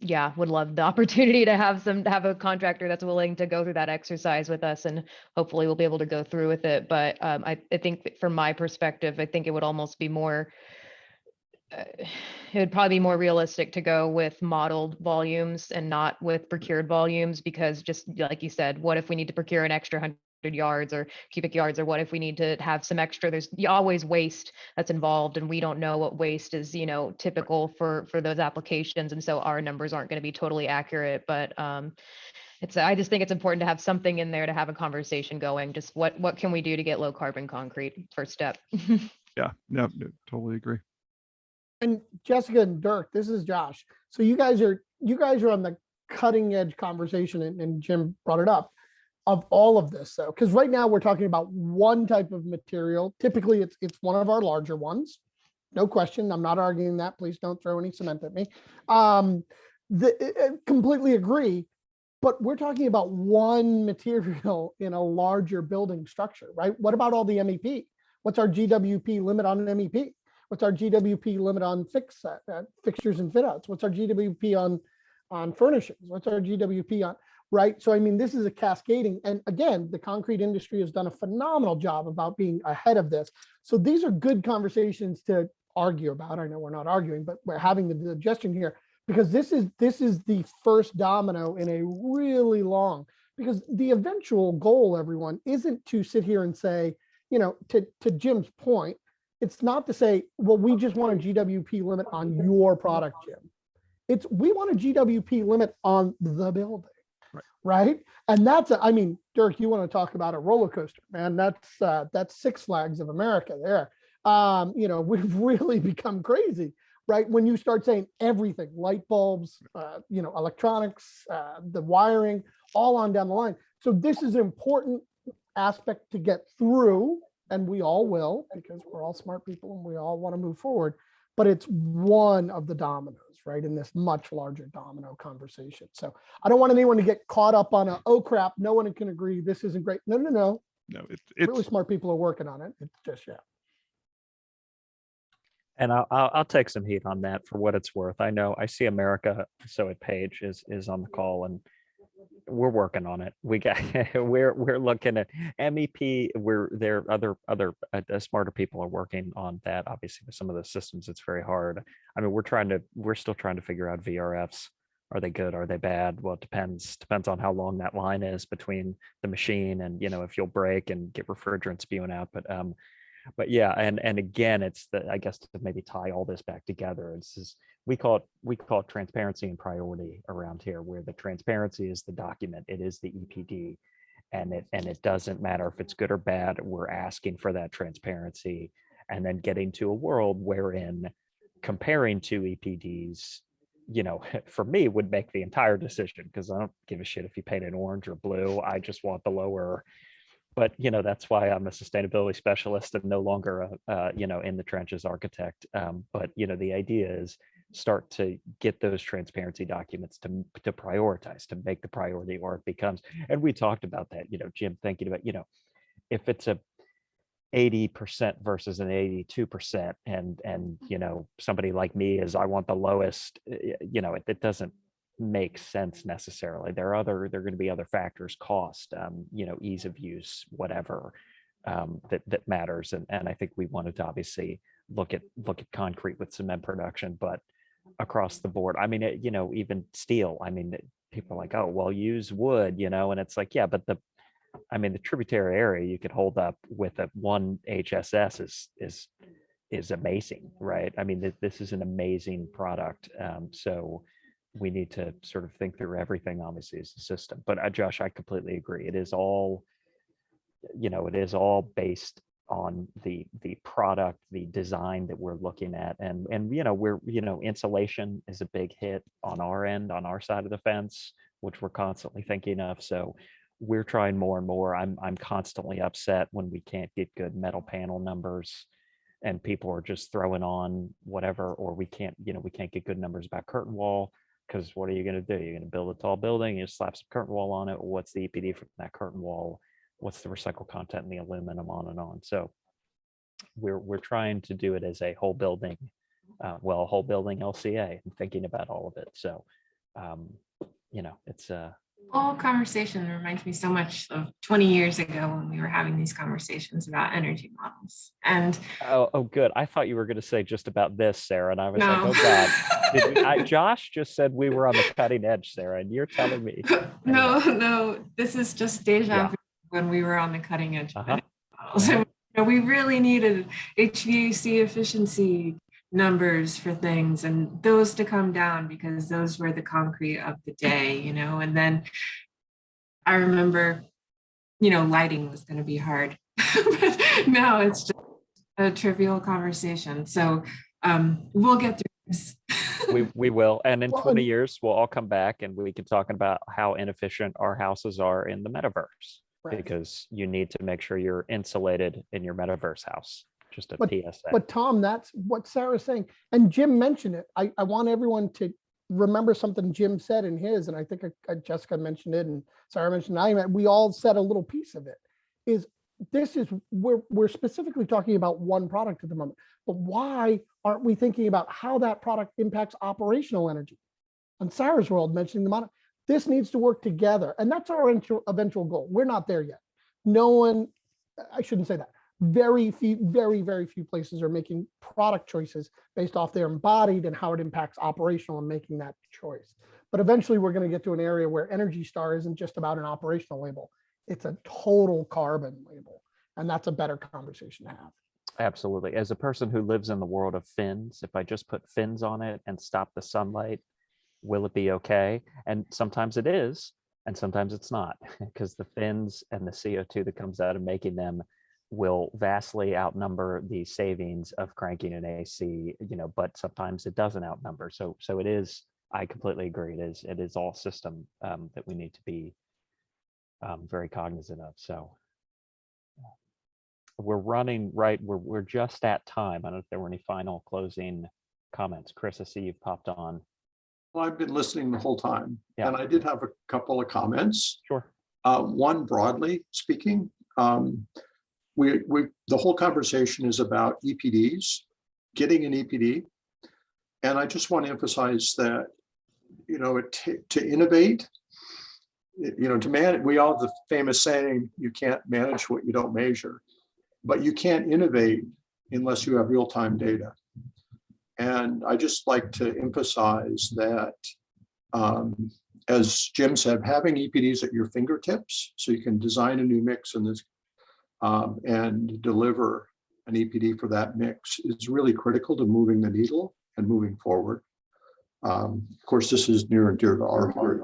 yeah, would love the opportunity to have a contractor that's willing to go through that exercise with us, and hopefully we'll be able to go through with it. But I think from my perspective, I think it would almost be more, it would probably be more realistic to go with modeled volumes and not with procured volumes, because just like you said, what if we need to procure an extra 100 yards or cubic yards, or what if we need to have some extra? There's always waste that's involved, and we don't know what waste is, typical for those applications, and so our numbers aren't going to be totally accurate. But I just think it's important to have something in there to have a conversation going. Just what can we do to get low carbon concrete? First step. Yeah, no, totally agree. And Jessica and Dirk, this is Josh. So you guys are on the cutting edge conversation, and Jim brought it up, of all of this, though, because right now we're talking about one type of material. Typically, it's one of our larger ones. No question. I'm not arguing that. Please don't throw any cement at me. Completely agree. But we're talking about one material in a larger building structure, right? What about all the MEP? What's our GWP limit on an MEP? What's our GWP limit on fixtures and fit outs? What's our GWP on furnishings? What's our GWP on, right? So, I mean, this is a cascading. And again, the concrete industry has done a phenomenal job about being ahead of this. So these are good conversations to argue about. I know we're not arguing, but we're having the digestion here, because this is the first domino in a really long, because the eventual goal, everyone, isn't to sit here and say, to Jim's point, it's not to say, well, we just want a GWP limit on your product, Jim. We want a GWP limit on the building, right? And I mean, Dirk, you want to talk about a roller coaster, man? That's Six Flags of America there. We've really become crazy, right? When you start saying everything, light bulbs, electronics, the wiring, all on down the line. So this is an important aspect to get through. And we all will, because we're all smart people and we all want to move forward. But it's one of the dominoes, right, in this much larger domino conversation. So I don't want anyone to get caught up on oh crap, no one can agree, this isn't great. No. No, it's really smart people are working on it. It's just, yeah. And I'll take some heat on that for what it's worth. I know I see America, so at Page is on the call, and we're working on it. We got we're looking at MEP. There other smarter people are working on that. Obviously, with some of the systems, it's very hard. I mean, we're still trying to figure out VRFs. Are they good? Are they bad? Well, it depends on how long that line is between the machine and, if you'll break and get refrigerant spewing out. But yeah, and again, it's I guess to maybe tie all this back together, it's just, we call it transparency and priority around here, where the transparency is the document, it is the EPD, and it doesn't matter if it's good or bad. We're asking for that transparency, and then getting to a world wherein comparing two EPDs, for me would make the entire decision, because I don't give a shit if you paint it orange or blue. I just want the lower. But that's why I'm a sustainability specialist and no longer a in the trenches architect. But the idea is start to get those transparency documents to prioritize, to make the priority, or it becomes. And we talked about that, Jim, thinking about if it's a 80% versus an 82%, and somebody like me is, I want the lowest. It doesn't make sense necessarily. There are going to be other factors, cost, ease of use, whatever, that matters. And I think we wanted to obviously look at concrete with cement production, but across the board. I mean, even steel. I mean, people are like, oh, well, use wood, and it's like, yeah, but the tributary area you could hold up with a one HSS is amazing, right? I mean, this is an amazing product. So we need to sort of think through everything, obviously, as a system. But Josh, I completely agree. It is all based on the product, the design that we're looking at. And we're, insulation is a big hit on our end, on our side of the fence, which we're constantly thinking of. So we're trying more and more. I'm constantly upset when we can't get good metal panel numbers and people are just throwing on whatever, or we can't get good numbers about curtain wall. Because what are you going to do? You're going to build a tall building, you slap some curtain wall on it. What's the EPD from that curtain wall? What's the recycled content in the aluminum, on and on. So we're trying to do it as a whole building, whole building LCA, and thinking about all of it. So, it's whole conversation reminds me so much of 20 years ago when we were having these conversations about energy models. And oh good. I thought you were going to say just about this, Sarah, and I was like, no. oh God. Josh just said we were on the cutting edge, Sarah, and you're telling me. No, this is just deja vu when we were on the cutting edge of energy models. And we really needed HVAC efficiency numbers for things, and those to come down because those were the concrete of the day, and then I remember, lighting was going to be hard, but now it's just a trivial conversation. So we'll get through this. we will. And in 20 years, we'll all come back and we can talk about how inefficient our houses are in the metaverse, because you need to make sure you're insulated in your metaverse house. Just a PSA. But Tom, that's what Sarah's saying. And Jim mentioned it. I want everyone to remember something Jim said in his, and I think Jessica mentioned it and Sarah mentioned it. We all said a little piece of it. We're specifically talking about one product at the moment, but why aren't we thinking about how that product impacts operational energy? On Sarah's world, mentioning the model, this needs to work together. And that's our eventual goal. We're not there yet. I shouldn't say that. Very few places are making product choices based off their embodied and how it impacts operational and making that choice. But eventually we're going to get to an area where Energy Star isn't just about an operational label. It's a total carbon label. And that's a better conversation to have. Absolutely. As a person who lives in the world of fins, if I just put fins on it and stop the sunlight, will it be okay? And sometimes it is, and sometimes it's not, because the fins and the CO2 that comes out of making them will vastly outnumber the savings of cranking an AC, but sometimes it doesn't outnumber. So it is, I completely agree. It is all system that we need to be very cognizant of. So we're running right. We're just at time. I don't know if there were any final closing comments. Chris, I see you've popped on. Well, I've been listening the whole time, Yeah. and I did have a couple of comments. Sure. One, broadly speaking, the whole conversation is about EPDs, getting an EPD. And I just want to emphasize that, to innovate, to manage, we all have the famous saying, you can't manage what you don't measure, but you can't innovate unless you have real-time data. And I just like to emphasize that, as Jim said, having EPDs at your fingertips, so you can design a new mix in this and deliver an EPD for that mix, is really critical to moving the needle and moving forward. Of course, this is near and dear to our heart.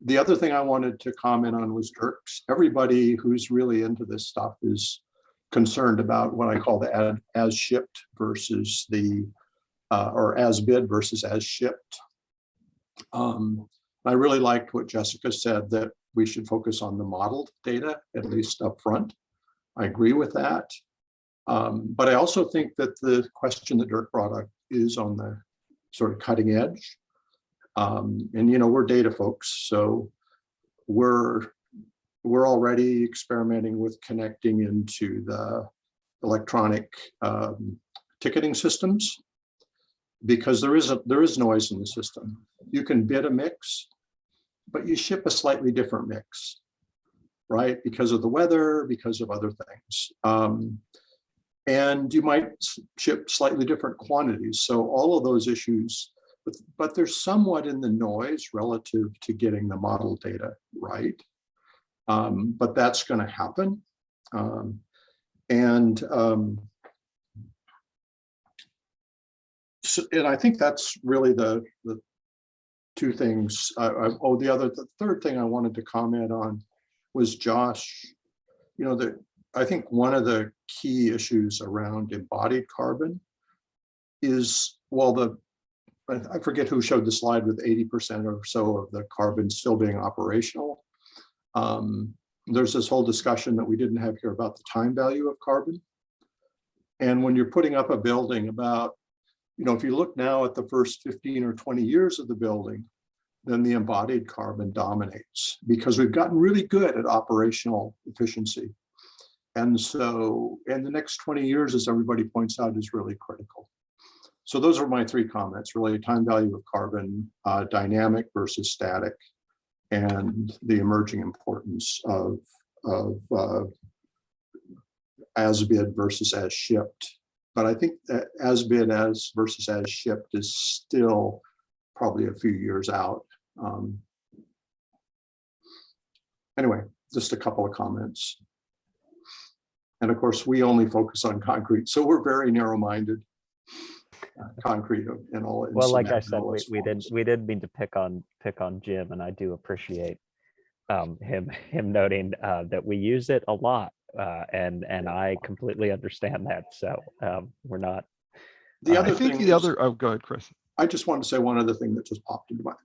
The other thing I wanted to comment on was jerks. Everybody who's really into this stuff is concerned about what I call the as shipped versus the, or as bid versus as shipped. I really liked what Jessica said, that we should focus on the modeled data, at least up front. I agree with that. But I also think that the question that Dirk brought up is on the sort of cutting edge. And we're data folks, so we're already experimenting with connecting into the electronic ticketing systems, because there is noise in the system. You can bid a mix, but you ship a slightly different mix, right? Because of the weather, because of other things. And you might ship slightly different quantities. So all of those issues, but they're somewhat in the noise relative to getting the model data right. But that's going to happen. And I think that's really the two things. The third thing I wanted to comment on was Josh. I think one of the key issues around embodied carbon is, I forget who showed the slide with 80% or so of the carbon still being operational. There's this whole discussion that we didn't have here about the time value of carbon. And when you're putting up a building, about, if you look now at the first 15 or 20 years of the building, then the embodied carbon dominates, because we've gotten really good at operational efficiency. And so, and the next 20 years, as everybody points out, is really critical. So those are my three comments, really: time value of carbon, dynamic versus static, and the emerging importance of as bid versus as shipped. But I think that as bid versus as shipped is still probably a few years out. Anyway, just a couple of comments. And of course, we only focus on concrete, so we're very narrow-minded. Concrete and all. Well, like I said, we did mean to pick on Jim, and I do appreciate him noting that we use it a lot, and I completely understand that. So we're not. The other I think thing the other. Oh, go ahead, Chris. I just wanted to say one other thing that just popped into my mind.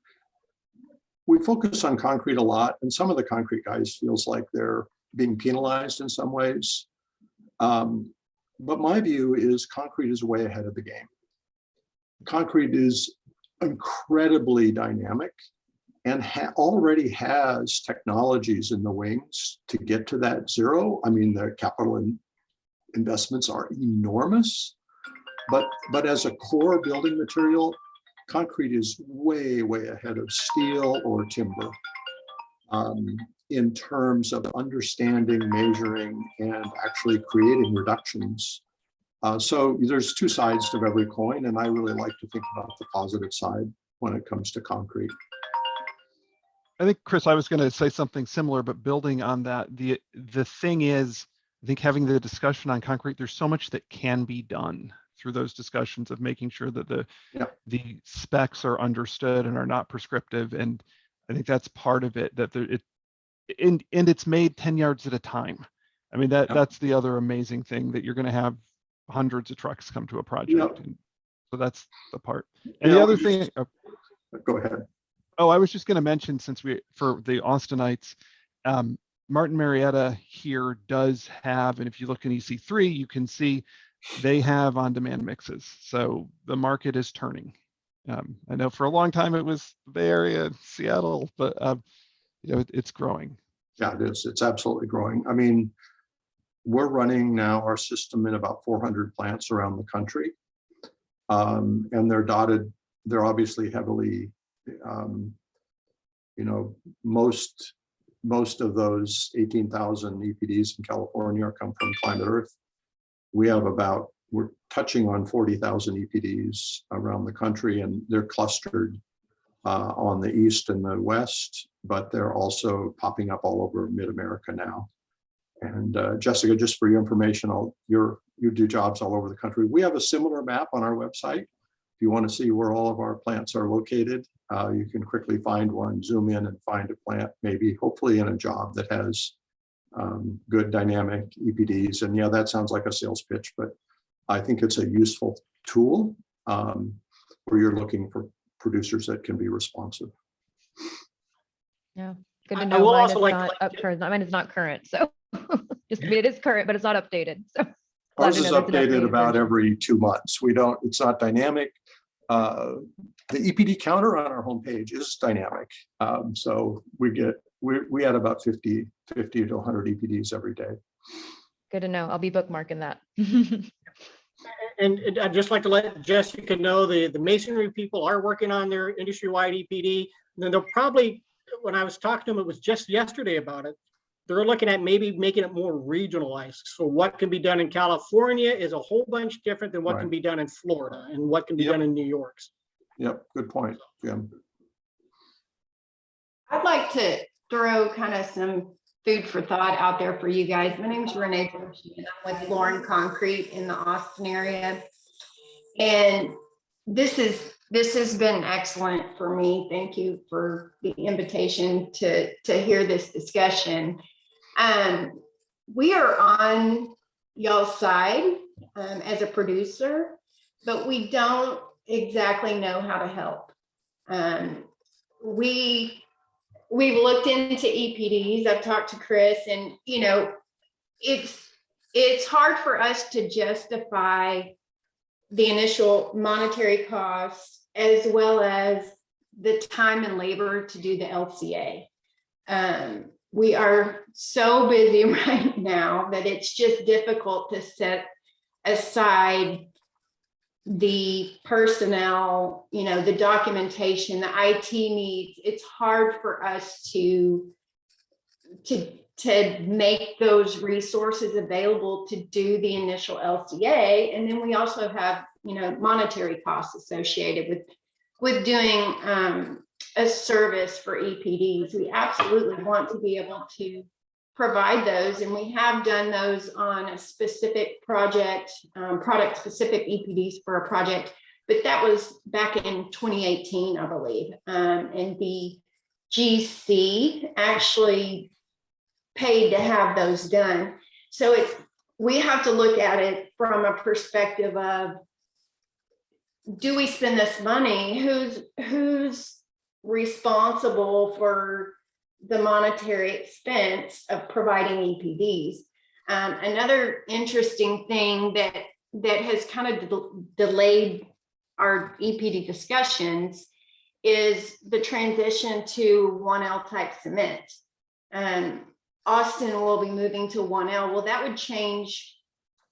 We focus on concrete a lot, and some of the concrete guys feels like they're being penalized in some ways. But my view is concrete is way ahead of the game. Concrete is incredibly dynamic and already has technologies in the wings to get to that zero. I mean, the capital investments are enormous, but as a core building material, concrete is way, way ahead of steel or timber in terms of understanding, measuring, and actually creating reductions. So there's two sides to every coin, and I really like to think about the positive side when it comes to concrete. I think, Chris, I was going to say something similar, but building on that, the thing is, I think having the discussion on concrete, there's so much that can be done through those discussions of making sure that the specs are understood and are not prescriptive. And I think that's part of it, that and it's made 10 yards at a time. I mean, that's the other amazing thing, that you're going to have hundreds of trucks come to a project. And so that's the part. And the other thing. Go ahead. Oh, I was just going to mention, since for the Austinites, Martin Marietta here does have, and if you look in EC3, you can see they have on-demand mixes. So the market is turning. I know for a long time it was the Bay Area, Seattle, but it's growing. Yeah, it is. It's absolutely growing. I mean, we're running now our system in about 400 plants around the country. And they're dotted, they're obviously heavily, you know, most of those 18,000 EPDs in California come from Climate Earth. We have about, we're touching on 40,000 EPDs around the country, and they're clustered on the east and the west, but they're also popping up all over mid-America now. And Jessica, just for your information, you do jobs all over the country. We have a similar map on our website. If you want to see where all of our plants are located, you can quickly find one, zoom in and find a plant, maybe hopefully in a job that has good dynamic EPDs. And yeah, that sounds like a sales pitch, but I think it's a useful tool where you're looking for producers that can be responsive. Yeah, good to I know. will Mine also is like not to- up current. Mine is not current, so just, I mean, it is current, but it's not updated. So glad Ours to is know there's an updated updated about version. every 2 months. We don't, it's not dynamic. The EPD counter on our homepage is dynamic. So we had about 50 to 100 EPDs every day. Good to know. I'll be bookmarking that. And I'd just like to let Jessica know the masonry people are working on their industry-wide EPD. And then they'll probably, when I was talking to them, it was just yesterday about it. They're looking at maybe making it more regionalized. So what can be done in California is a whole bunch different than what can Right. be done in Florida and what can be Yep. done in New York. Yep, good point, Jim. I'd like to throw kind of some food for thought out there for you guys. My name is Renee Dorsey, and I'm with Lauren Concrete in the Austin area. And this has been excellent for me. Thank you for the invitation to hear this discussion. We are on y'all's side as a producer, but we don't exactly know how to help. We've looked into EPDs. I've talked to Chris, and you know, it's hard for us to justify the initial monetary costs as well as the time and labor to do the LCA. We are so busy right now that it's just difficult to set aside the personnel, you know, the documentation, the IT needs. It's hard for us to make those resources available to do the initial LCA. And then we also have, you know, monetary costs associated with doing a service for EPDs. We absolutely want to be able to provide those, and we have done those on a specific project, product specific EPDs for a project, but that was back in 2018, I believe. And the GC actually paid to have those done. So we have to look at it from a perspective of, do we spend this money? Who's responsible for the monetary expense of providing EPDs? Another interesting thing that has kind of delayed our EPD discussions is the transition to 1L type cement. Austin will be moving to 1L. Well, that would change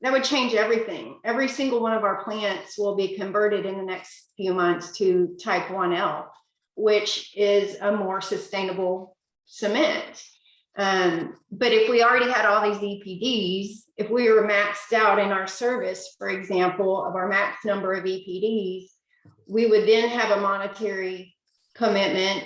everything. Every single one of our plants will be converted in the next few months to type 1L, which is a more sustainable cement. But if we already had all these EPDs, if we were maxed out in our service, for example, of our max number of EPDs, we would then have a monetary commitment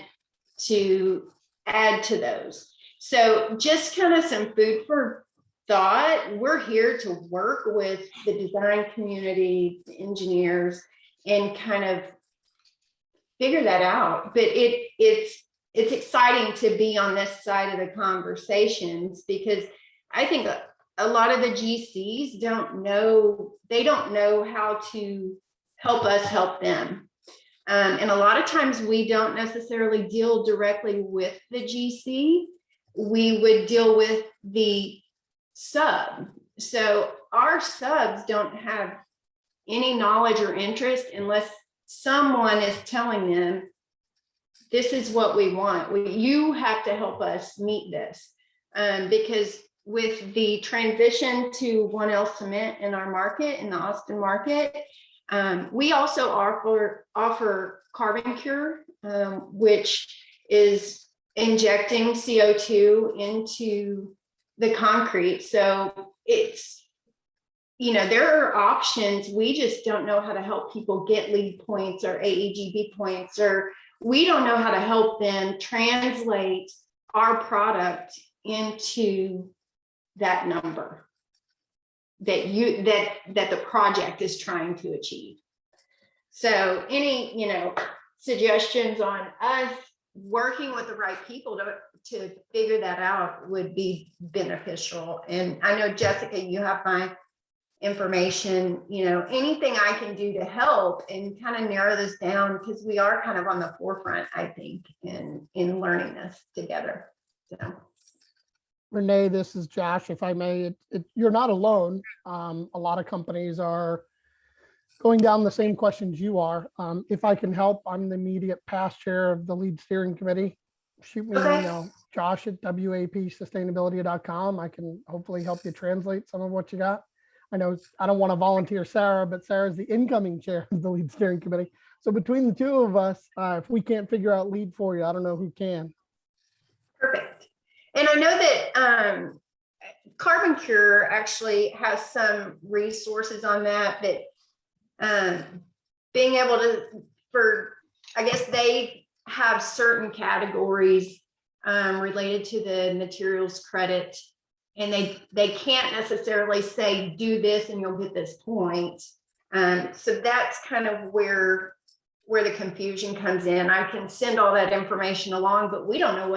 to add to those. So just kind of some food for thought. We're here to work with the design community, the engineers, and kind of figure that out. But it's exciting to be on this side of the conversations, because I think a lot of the GCs don't know how to help us help them. And a lot of times we don't necessarily deal directly with the GC. We would deal with the sub. So our subs don't have any knowledge or interest unless someone is telling them, this is what we want. You have to help us meet this, because with the transition to 1L cement in our market, in the Austin market, we also offer carbon cure, which is injecting CO2 into the concrete. So it's, there are options. We just don't know how to help people get LEED points or AEGB points, or we don't know how to help them translate our product into that number that the project is trying to achieve. So any, suggestions on us working with the right people to figure that out would be beneficial. And I know, Jessica, you have my information, anything I can do to help and kind of narrow this down, because we are kind of on the forefront, I think, in learning this together. So. Renee, this is Josh. If I may, you're not alone. A lot of companies are going down the same questions you are. If I can help, I'm the immediate past chair of the lead steering committee. Shoot me an email, Josh at WAPsustainability.com. I can hopefully help you translate some of what you got. I know I don't want to volunteer Sarah, but Sarah's the incoming chair of the lead steering committee. So between the two of us, if we can't figure out lead for you, I don't know who can. Perfect. And I know that Carbon Cure actually has some resources on that, being able to, I guess they have certain categories related to the materials credit, and they can't necessarily say, do this and you'll get this point. So that's kind of where the confusion comes in. I can send all that information along, but we don't know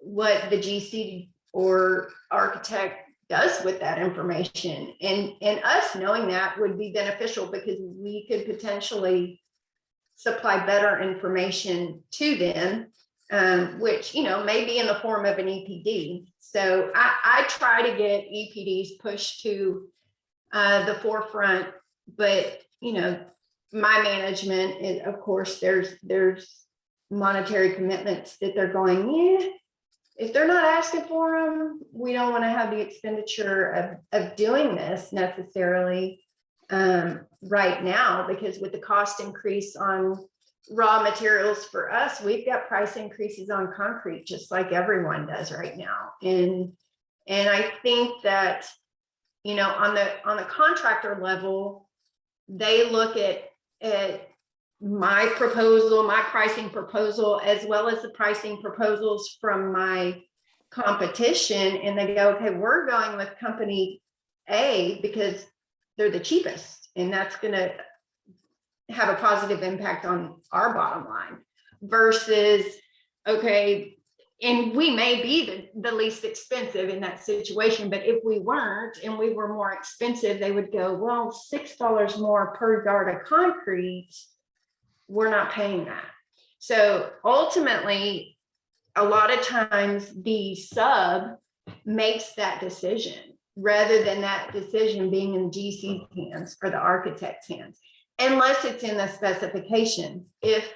what the GC or architect does with that information. And us knowing that would be beneficial, because we could potentially supply better information to them, which, may be in the form of an EPD. So I try to get EPDs pushed to the forefront, but, my management is, of course, there's monetary commitments that they're going, if they're not asking for them, we don't want to have the expenditure of doing this necessarily right now, because with the cost increase on raw materials for us, we've got price increases on concrete, just like everyone does right now. And I think that, on the contractor level, they look at my proposal, my pricing proposal, as well as the pricing proposals from my competition, and they go, okay, we're going with company A because they're the cheapest, and that's going to have a positive impact on our bottom line, versus, okay, and we may be the least expensive in that situation, but if we weren't and we were more expensive, they would go, well, $6 more per yard of concrete, we're not paying that. So ultimately, a lot of times the sub makes that decision rather than that decision being in GC's hands or the architect's hands, unless it's in the specifications. If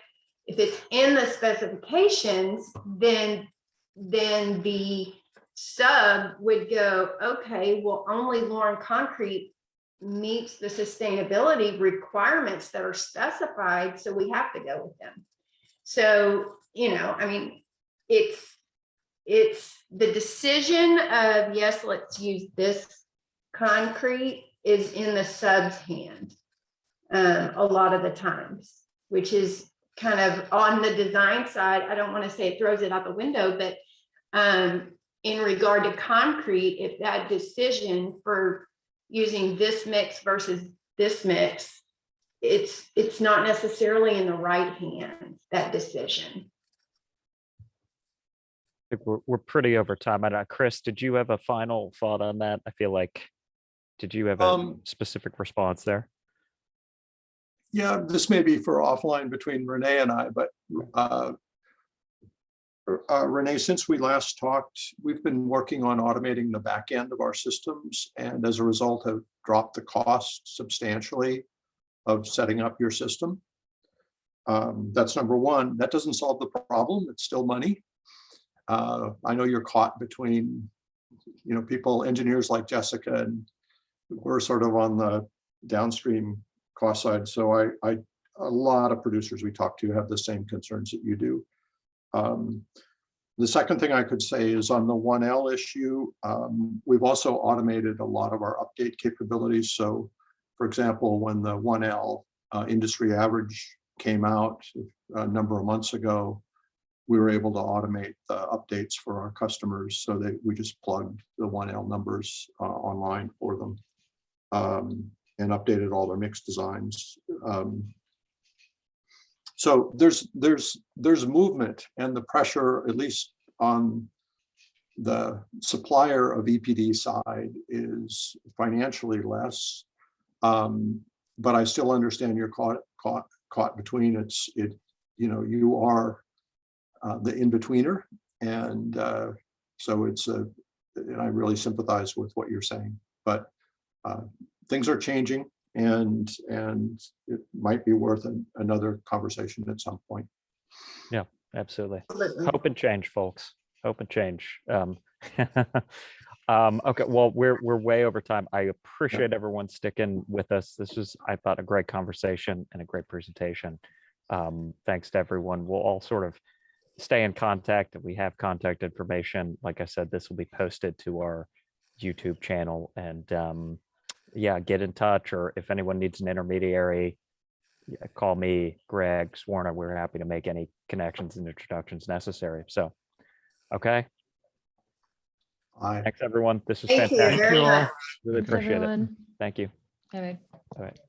it's in the specifications, then the sub would go, okay, well, only Lauren Concrete meets the sustainability requirements that are specified, so we have to go with them. So, it's the decision of, yes, let's use this concrete, is in the sub's hand a lot of the times, which is kind of on the design side. I don't want to say it throws it out the window, but in regard to concrete, if that decision for using this mix versus this mix, it's not necessarily in the right hands, that decision. I think we're pretty over time. Chris, did you have a final thought on that? I feel like, did you have a specific response there? Yeah, this may be for offline between Renee and I, but Renee, since we last talked, we've been working on automating the back end of our systems, and as a result have dropped the cost substantially of setting up your system. That's number one. That doesn't solve the problem. It's still money. I know you're caught between people, engineers like Jessica, and we're sort of on the downstream cost side. So a lot of producers we talk to have the same concerns that you do. The second thing I could say is on the 1L issue, we've also automated a lot of our update capabilities. So for example, when the 1L industry average came out a number of months ago, we were able to automate the updates for our customers so that we just plugged the 1L numbers online for them and updated all their mix designs. So there's movement, and the pressure, at least on the supplier of EPD side, is financially less. But I still understand you're caught between you are the in-betweener, and so and I really sympathize with what you're saying, but things are changing, and it might be worth another conversation at some point. Yeah, absolutely. Hope and change, folks. Hope and change. Okay, well, we're way over time. I appreciate everyone sticking with us. This was, I thought, a great conversation and a great presentation. Thanks to everyone. We'll all sort of stay in contact, and we have contact information. Like I said, this will be posted to our YouTube channel, and yeah, get in touch, or if anyone needs an intermediary, call me, Greg, Swarna. We're happy to make any connections and introductions necessary. So, okay. Thanks, everyone. This was Thank you fantastic. very much. Really Okay. appreciate it. Everyone. Thank you. All right. All right.